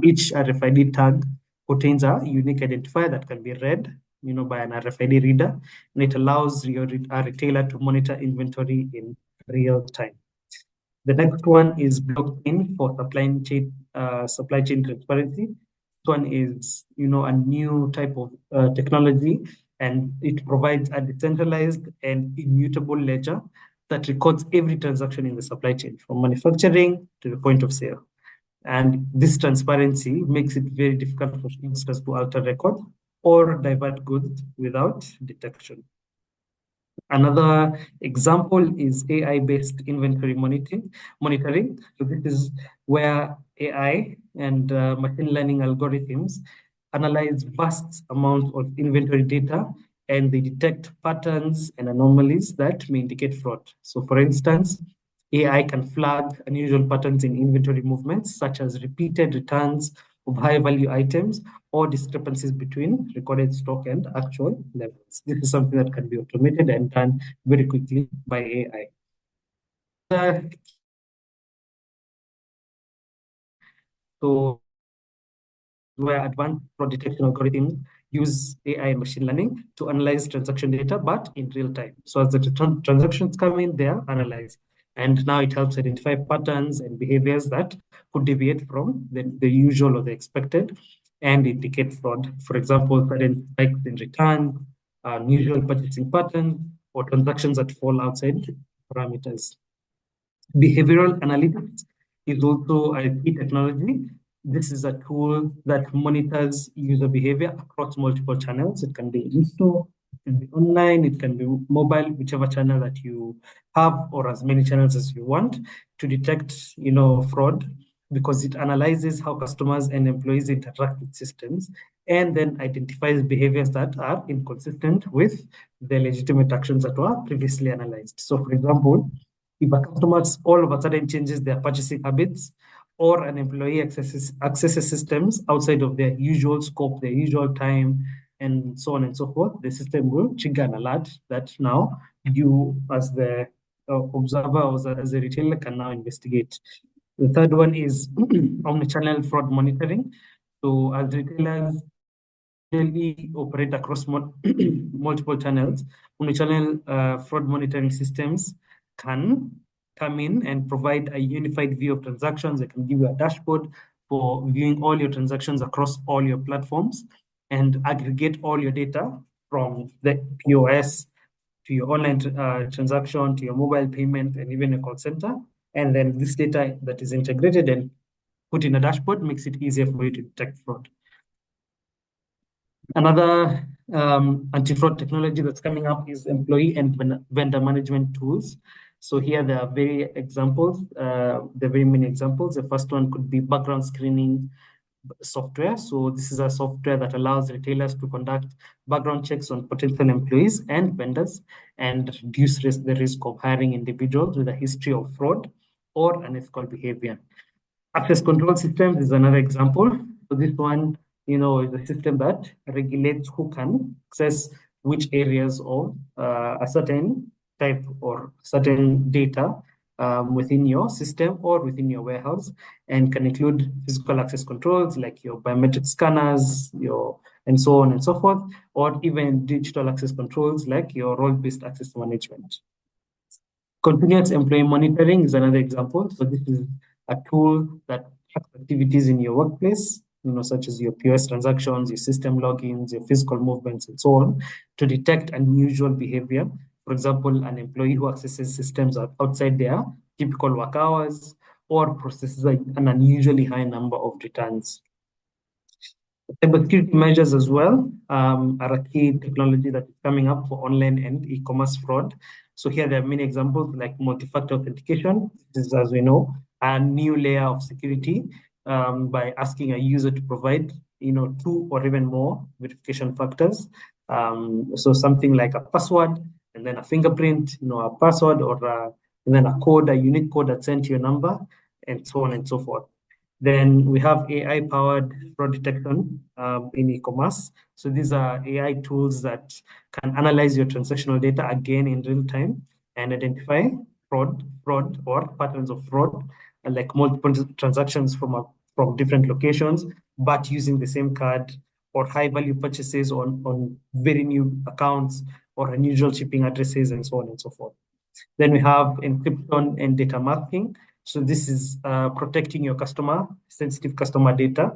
Each RFID tag contains a unique identifier that can be read by an RFID reader, and it allows a retailer to monitor inventory in real time. The next one is blockchain for supply chain transparency. This one is, a new type of technology, and it provides a decentralized and immutable ledger that records every transaction in the supply chain, from manufacturing to the point of sale. And this transparency makes it very difficult for fraudsters to alter records or divert goods without detection. Another example is AI-based inventory monitoring. So this is where AI and machine learning algorithms analyze vast amounts of inventory data, and they detect patterns and anomalies that may indicate fraud. So for instance, AI can flag unusual patterns in inventory movements, such as repeated returns of high-value items or discrepancies between recorded stock and actual levels. This is something that can be automated and done very quickly by AI. So where advanced fraud detection algorithms use AI and machine learning to analyze transaction data, but in real time. So as the transactions come in, they are analyzed. And now it helps identify patterns and behaviors that could deviate from the usual or the expected and indicate fraud. For example, sudden spikes in returns, unusual purchasing patterns, or transactions that fall outside parameters. Behavioral analytics is also a key technology. This is a tool that monitors user behavior across multiple channels. It can be in-store, it can be online, it can be mobile, whichever channel that you have, or as many channels as you want to detect, fraud. because it analyzes how customers and employees interact with systems and then identifies behaviors that are inconsistent with the legitimate actions that were previously analyzed. So, for example, if a customer all of a sudden changes their purchasing habits, or an employee accesses systems outside of their usual scope, their usual time, and so on and so forth, the system will trigger an alert that now you, as the observer or as a retailer, can now investigate. The third one is omnichannel fraud monitoring. So as retailers usually operate across multiple channels, omnichannel fraud monitoring systems can come in and provide a unified view of transactions. They can give you a dashboard for viewing all your transactions across all your platforms and aggregate all your data from the POS to your online transaction, to your mobile payment, and even a call center. And then this data that is integrated and put in a dashboard makes it easier for you to detect fraud. Another anti-fraud technology that's coming up is employee and vendor management tools. So here there are very examples, there are very many examples. The first one could be background screening software. So this is a software that allows retailers to conduct background checks on potential employees and vendors and reduce the risk of hiring individuals with a history of fraud or unethical behavior. Access control systems is another example. So this one, is a system that regulates who can access which areas of a certain type or certain data within your system or within your warehouse, and can include physical access controls like your biometric scanners, and so on and so forth, or even digital access controls like your role-based access management. Continuous employee monitoring is another example. So this is a tool that tracks activities in your workplace, such as your POS transactions, your system logins, your physical movements, and so on, to detect unusual behavior. For example, an employee who accesses systems outside their typical work hours or processes an unusually high number of returns. Cybersecurity measures as well are a key technology that is coming up for online and e-commerce fraud. So here there are many examples like multi-factor authentication. This is, as we know, a new layer of security by asking a user to provide, two or even more verification factors. So something like a password and then a fingerprint, a password and then a code, a unique code that's sent to your number, and so on and so forth. Then we have AI-powered fraud detection in e-commerce. So these are AI tools that can analyze your transactional data again in real time and identify fraud or patterns of fraud, like multiple transactions from different locations, but using the same card, or high-value purchases on very new accounts, or unusual shipping addresses, and so on and so forth. Then we have encryption and data masking. So this is protecting your sensitive customer data,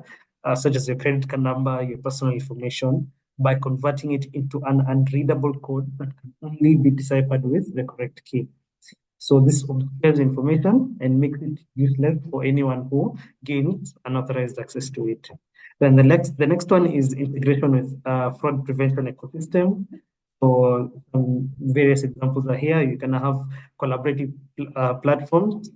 such as your credit card number, your personal information, by converting it into an unreadable code that can only be deciphered with the correct key. So this obscures information and makes it useless for anyone who gains unauthorized access to it. Then the next one is integration with fraud prevention ecosystem. So some various examples are here. You can have collaborative platforms,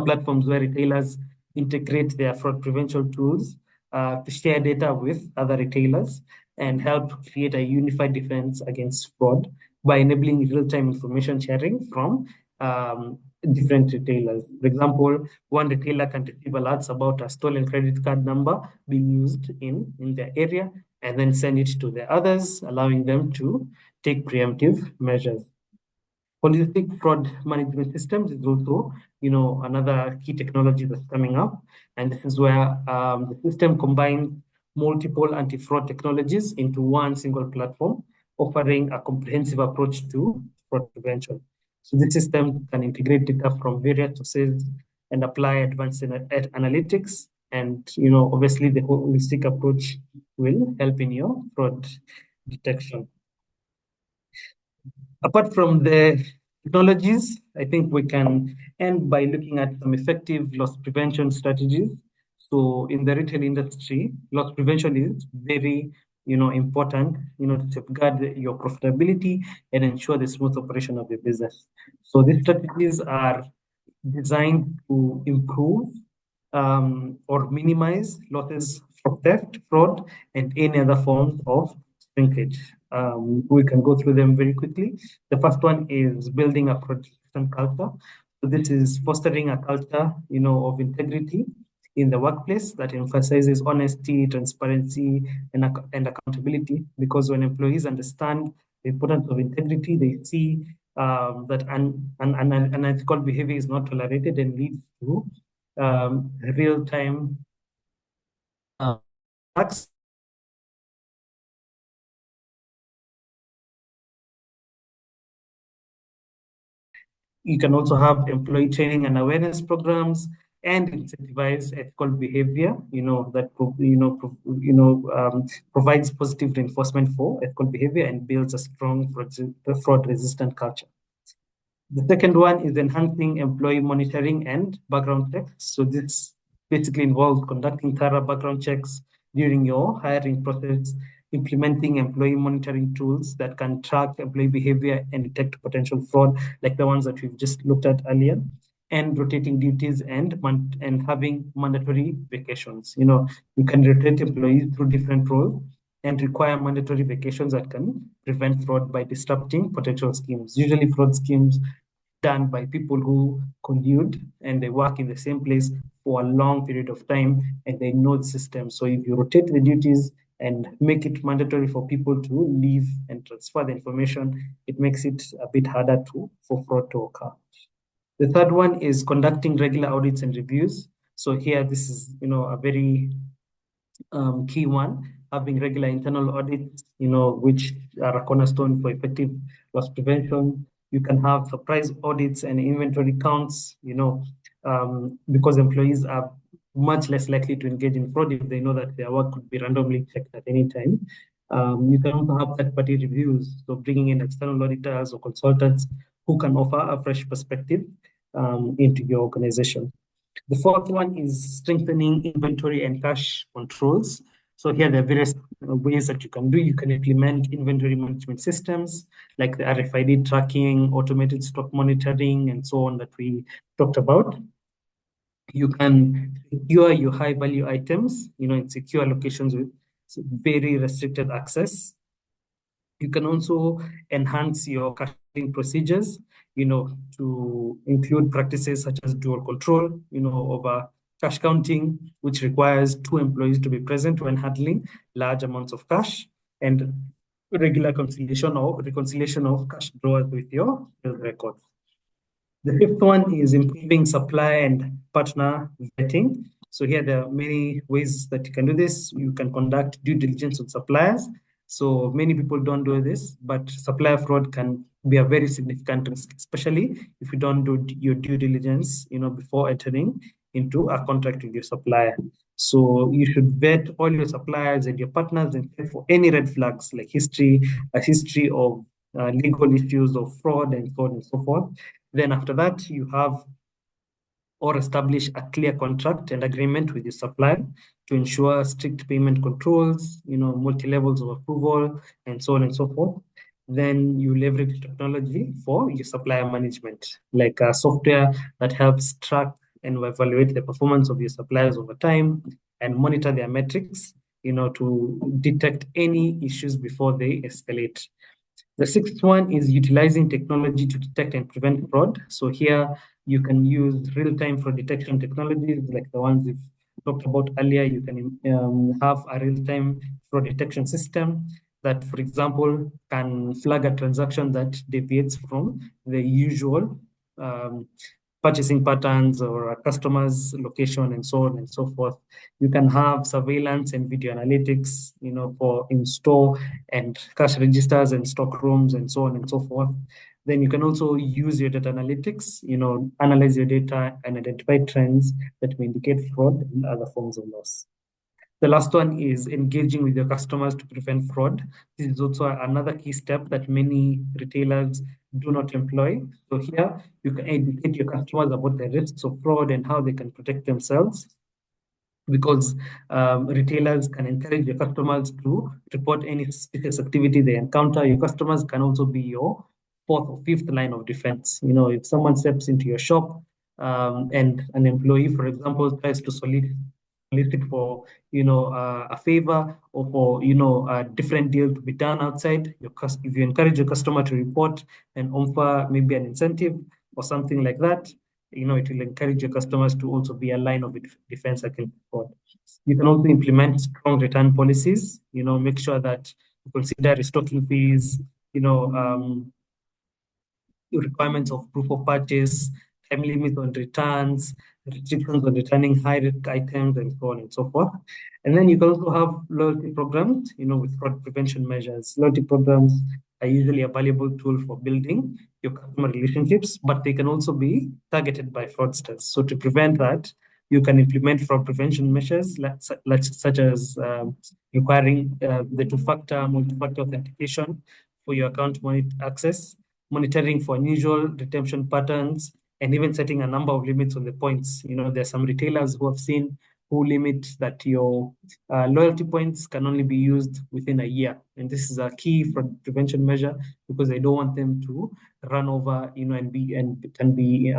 platforms where retailers integrate their fraud prevention tools to share data with other retailers and help create a unified defense against fraud by enabling real-time information sharing from different retailers. For example, one retailer can receive alerts about a stolen credit card number being used in their area and then send it to the others, allowing them to take preemptive measures. Holistic fraud management systems is also, another key technology that's coming up. And this is where the system combines multiple anti-fraud technologies into one single platform, offering a comprehensive approach to fraud prevention. So this system can integrate data from various sources and apply advanced analytics. And, obviously the holistic approach will help in your fraud detection. Apart from the technologies, I think we can end by looking at some effective loss prevention strategies. So in the retail industry, loss prevention is very, important, to safeguard your profitability and ensure the smooth operation of your business. So these strategies are designed to improve or minimize losses from theft, fraud, and any other forms of shrinkage. We can go through them very quickly. The first one is building a protection culture. So this is fostering a culture, of integrity in the workplace that emphasizes honesty, transparency, and accountability. Because when employees understand the importance of integrity, they see that unethical behavior is not tolerated and leads to real-time acts. You can also have employee training and awareness programs and incentivize ethical behavior, provides positive reinforcement for ethical behavior and builds a strong fraud-resistant culture. The second one is enhancing employee monitoring and background checks. So this basically involves conducting thorough background checks during your hiring process, implementing employee monitoring tools that can track employee behavior and detect potential fraud, like the ones that we've just looked at earlier, and rotating duties and having mandatory vacations. You can rotate employees through different roles and require mandatory vacations that can prevent fraud by disrupting potential schemes. Usually, fraud schemes done by people who collude and they work in the same place for a long period of time and they know the system. So if you rotate the duties and make it mandatory for people to leave and transfer the information, it makes it a bit harder for fraud to occur. The third one is conducting regular audits and reviews. So here, this is a very key one, having regular internal audits, which are a cornerstone for effective loss prevention. You can have surprise audits and inventory counts, because employees are much less likely to engage in fraud if they know that their work could be randomly checked at any time. You can also have third-party reviews, so bringing in external auditors or consultants who can offer a fresh perspective into your organization. The fourth one is strengthening inventory and cash controls. So here there are various ways that you can do. You can implement inventory management systems like the RFID tracking, automated stock monitoring, and so on that we talked about. You can secure your high value items, in secure locations with very restricted access. You can also enhance your caching procedures, to include practices such as dual control, over cash counting, which requires two employees to be present when handling large amounts of cash, and regular reconciliation of cash drawers with your sales records. The fifth one is improving supply and partner vetting. So here there are many ways that you can do this. You can conduct due diligence with suppliers. So many people don't do this, but supplier fraud can be a very significant risk, especially if you don't do your due diligence, before entering into a contract with your supplier. So you should vet all your suppliers and your partners and check for any red flags like a history of legal issues of fraud and so on and so forth. Then after that, you have or establish a clear contract and agreement with your supplier to ensure strict payment controls, multi-levels of approval, and so on and so forth. Then you leverage technology for your supplier management, like a software that helps track and evaluate the performance of your suppliers over time and monitor their metrics, to detect any issues before they escalate. The sixth one is utilizing technology to detect and prevent fraud. So here you can use real-time fraud detection technologies like the ones we've talked about earlier. You can have a real-time fraud detection system that, for example, can flag a transaction that deviates from the usual purchasing patterns or a customer's location and so on and so forth. You can have surveillance and video analytics, for in-store and cash registers and stock rooms and so on and so forth. Then you can also use your data analytics, analyze your data and identify trends that may indicate fraud and other forms of loss. The last one is engaging with your customers to prevent fraud. This is also another key step that many retailers do not employ. So here you can educate your customers about the risks of fraud and how they can protect themselves, because retailers can encourage your customers to report any suspicious activity they encounter. Your customers can also be your fourth or fifth line of defense. If someone steps into your shop and an employee, for example, tries to solicit for, a favor or for, a different deal to be done outside, if you encourage your customer to report and offer maybe an incentive or something like that, it will encourage your customers to also be a line of defense against fraud. You can also implement strong return policies, make sure that you consider restocking fees, requirements of proof of purchase, time limits on returns, restrictions on returning high risk items, and so on and so forth. And then you can also have loyalty programs, with fraud prevention measures. Loyalty programs are usually a valuable tool for building your customer relationships, but they can also be targeted by fraudsters. So to prevent that, you can implement fraud prevention measures such as requiring the two-factor, multi-factor authentication for your account access, monitoring for unusual redemption patterns, and even setting a number of limits on the points. There's some retailers who have seen who limit that your loyalty points can only be used within a year. And this is a key for prevention measure because they don't want them to run over, and it can be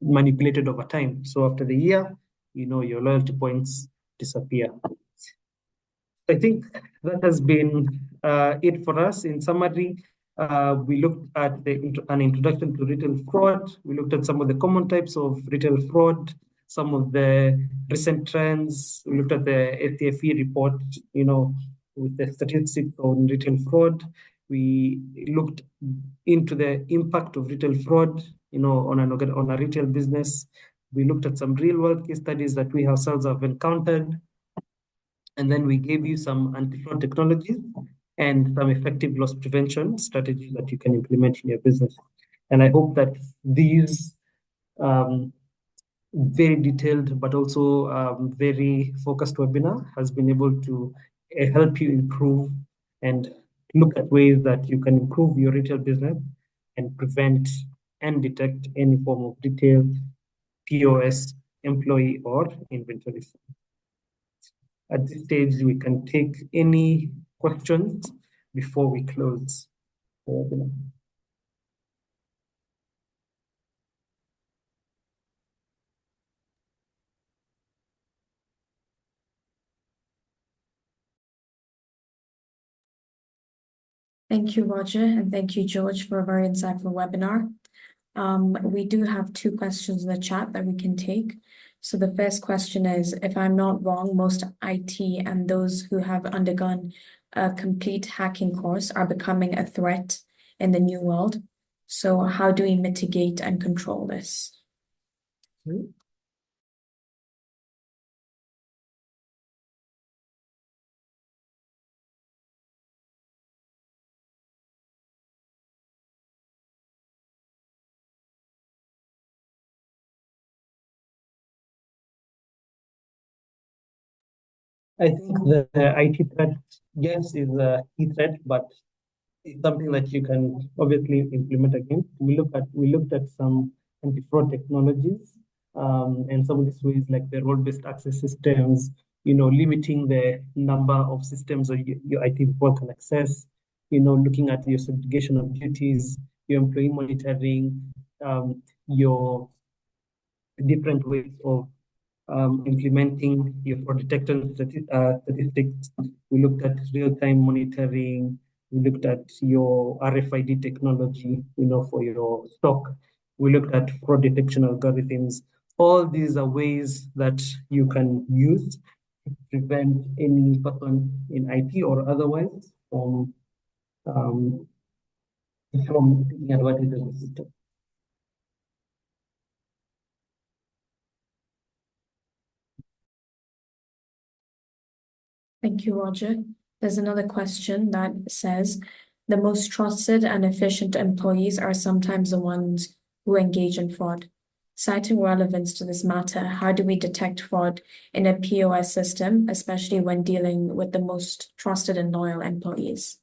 manipulated over time. So after the year, your loyalty points disappear. I think that has been it for us. In summary, we looked at an introduction to retail fraud. We looked at some of the common types of retail fraud, some of the recent trends. We looked at the STFE report, with the statistics on retail fraud. We looked into the impact of retail fraud, on a retail business. We looked at some real world case studies that we ourselves have encountered. And then we gave you some anti-fraud technologies and some effective loss prevention strategies that you can implement in your business. And I hope that these very detailed but also very focused webinar has been able to help you improve and look at ways that you can improve your retail business and prevent and detect any form of retail, POS, employee, or inventory. At this stage, we can take any questions before we close the webinar. Thank you, Roger, and thank you, George, for a very insightful webinar. We do have two questions in the chat that we can take. So the first question is, if I'm not wrong, most IT and those who have undergone a complete hacking course are becoming a threat in the new world. So how do we mitigate and control this? I think the IT threat, yes, is a key threat, but it's something that you can obviously implement again. We looked at some anti-fraud technologies, and some of these ways like the role-based access systems, limiting the number of systems that your IT people can access, looking at your segregation of duties, your employee monitoring, your different ways of implementing your fraud detection statistics. We looked at real-time monitoring. We looked at your RFID technology, for your stock. We looked at fraud detection algorithms. All these are ways that you can use to prevent any person in IT or otherwise from taking advantage of the system. Thank you, Roger. There's another question that says, the most trusted and efficient employees are sometimes the ones who engage in fraud. Citing relevance to this matter, how do we detect fraud in a POS system, especially when dealing with the most trusted and loyal employees?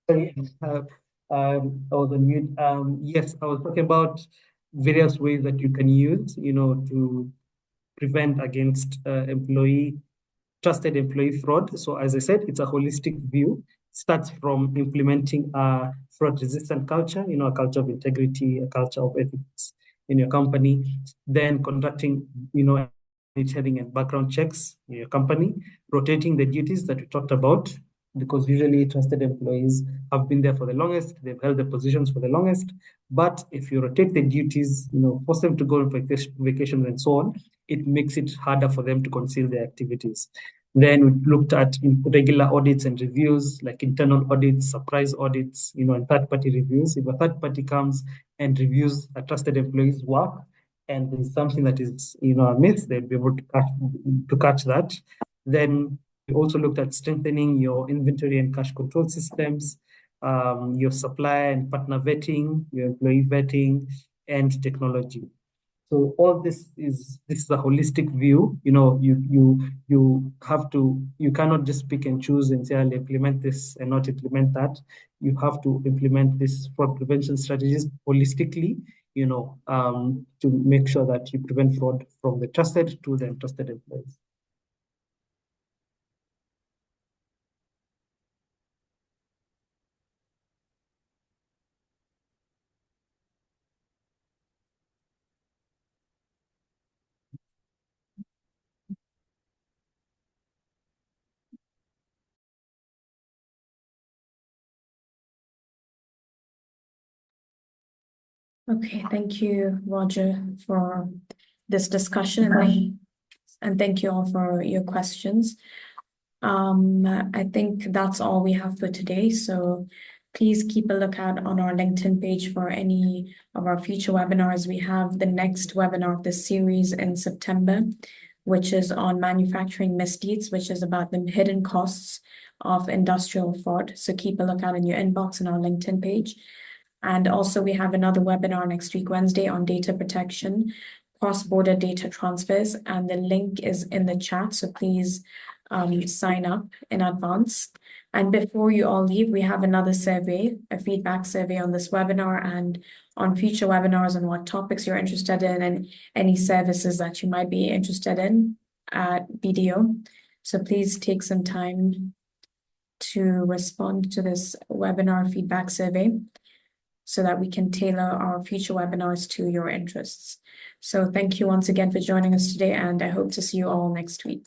Sorry, I was on mute. Yes, I was talking about various ways that you can use, to prevent against trusted employee fraud. So as I said, it's a holistic view. Starts from implementing a fraud-resistant culture, a culture of integrity, a culture of ethics in your company, then conducting, monitoring and background checks in your company, rotating the duties that we talked about, because usually trusted employees have been there for the longest, they've held the positions for the longest. But if you rotate the duties, force them to go on vacations and so on, it makes it harder for them to conceal their activities. Then we looked at regular audits and reviews, like internal audits, surprise audits, and third-party reviews. If a third party comes and reviews a trusted employee's work, and there's something that is, amiss, they'll be able to catch that. Then we also looked at strengthening your inventory and cash control systems, your supplier and partner vetting, your employee vetting, and technology. So all this is a holistic view. You cannot just pick and choose and say, I'll implement this and not implement that. You have to implement this fraud prevention strategies holistically, to make sure that you prevent fraud from the trusted to the untrusted employees. Okay, thank you, Roger, for this discussion, and thank you all for your questions. I think that's all we have for today. So please keep a lookout on our LinkedIn page for any of our future webinars. We have the next webinar of this series in September, which is on manufacturing misdeeds, which is about the hidden costs of industrial fraud. So keep a lookout in your inbox on our LinkedIn page. And also we have another webinar next week, Wednesday, on data protection, cross-border data transfers, and the link is in the chat. So please sign up in advance. And before you all leave, we have another survey, a feedback survey on this webinar and on future webinars and what topics you're interested in and any services that you might be interested in at BDO. So please take some time to respond to this webinar feedback survey so that we can tailor our future webinars to your interests. So thank you once again for joining us today, and I hope to see you all next week.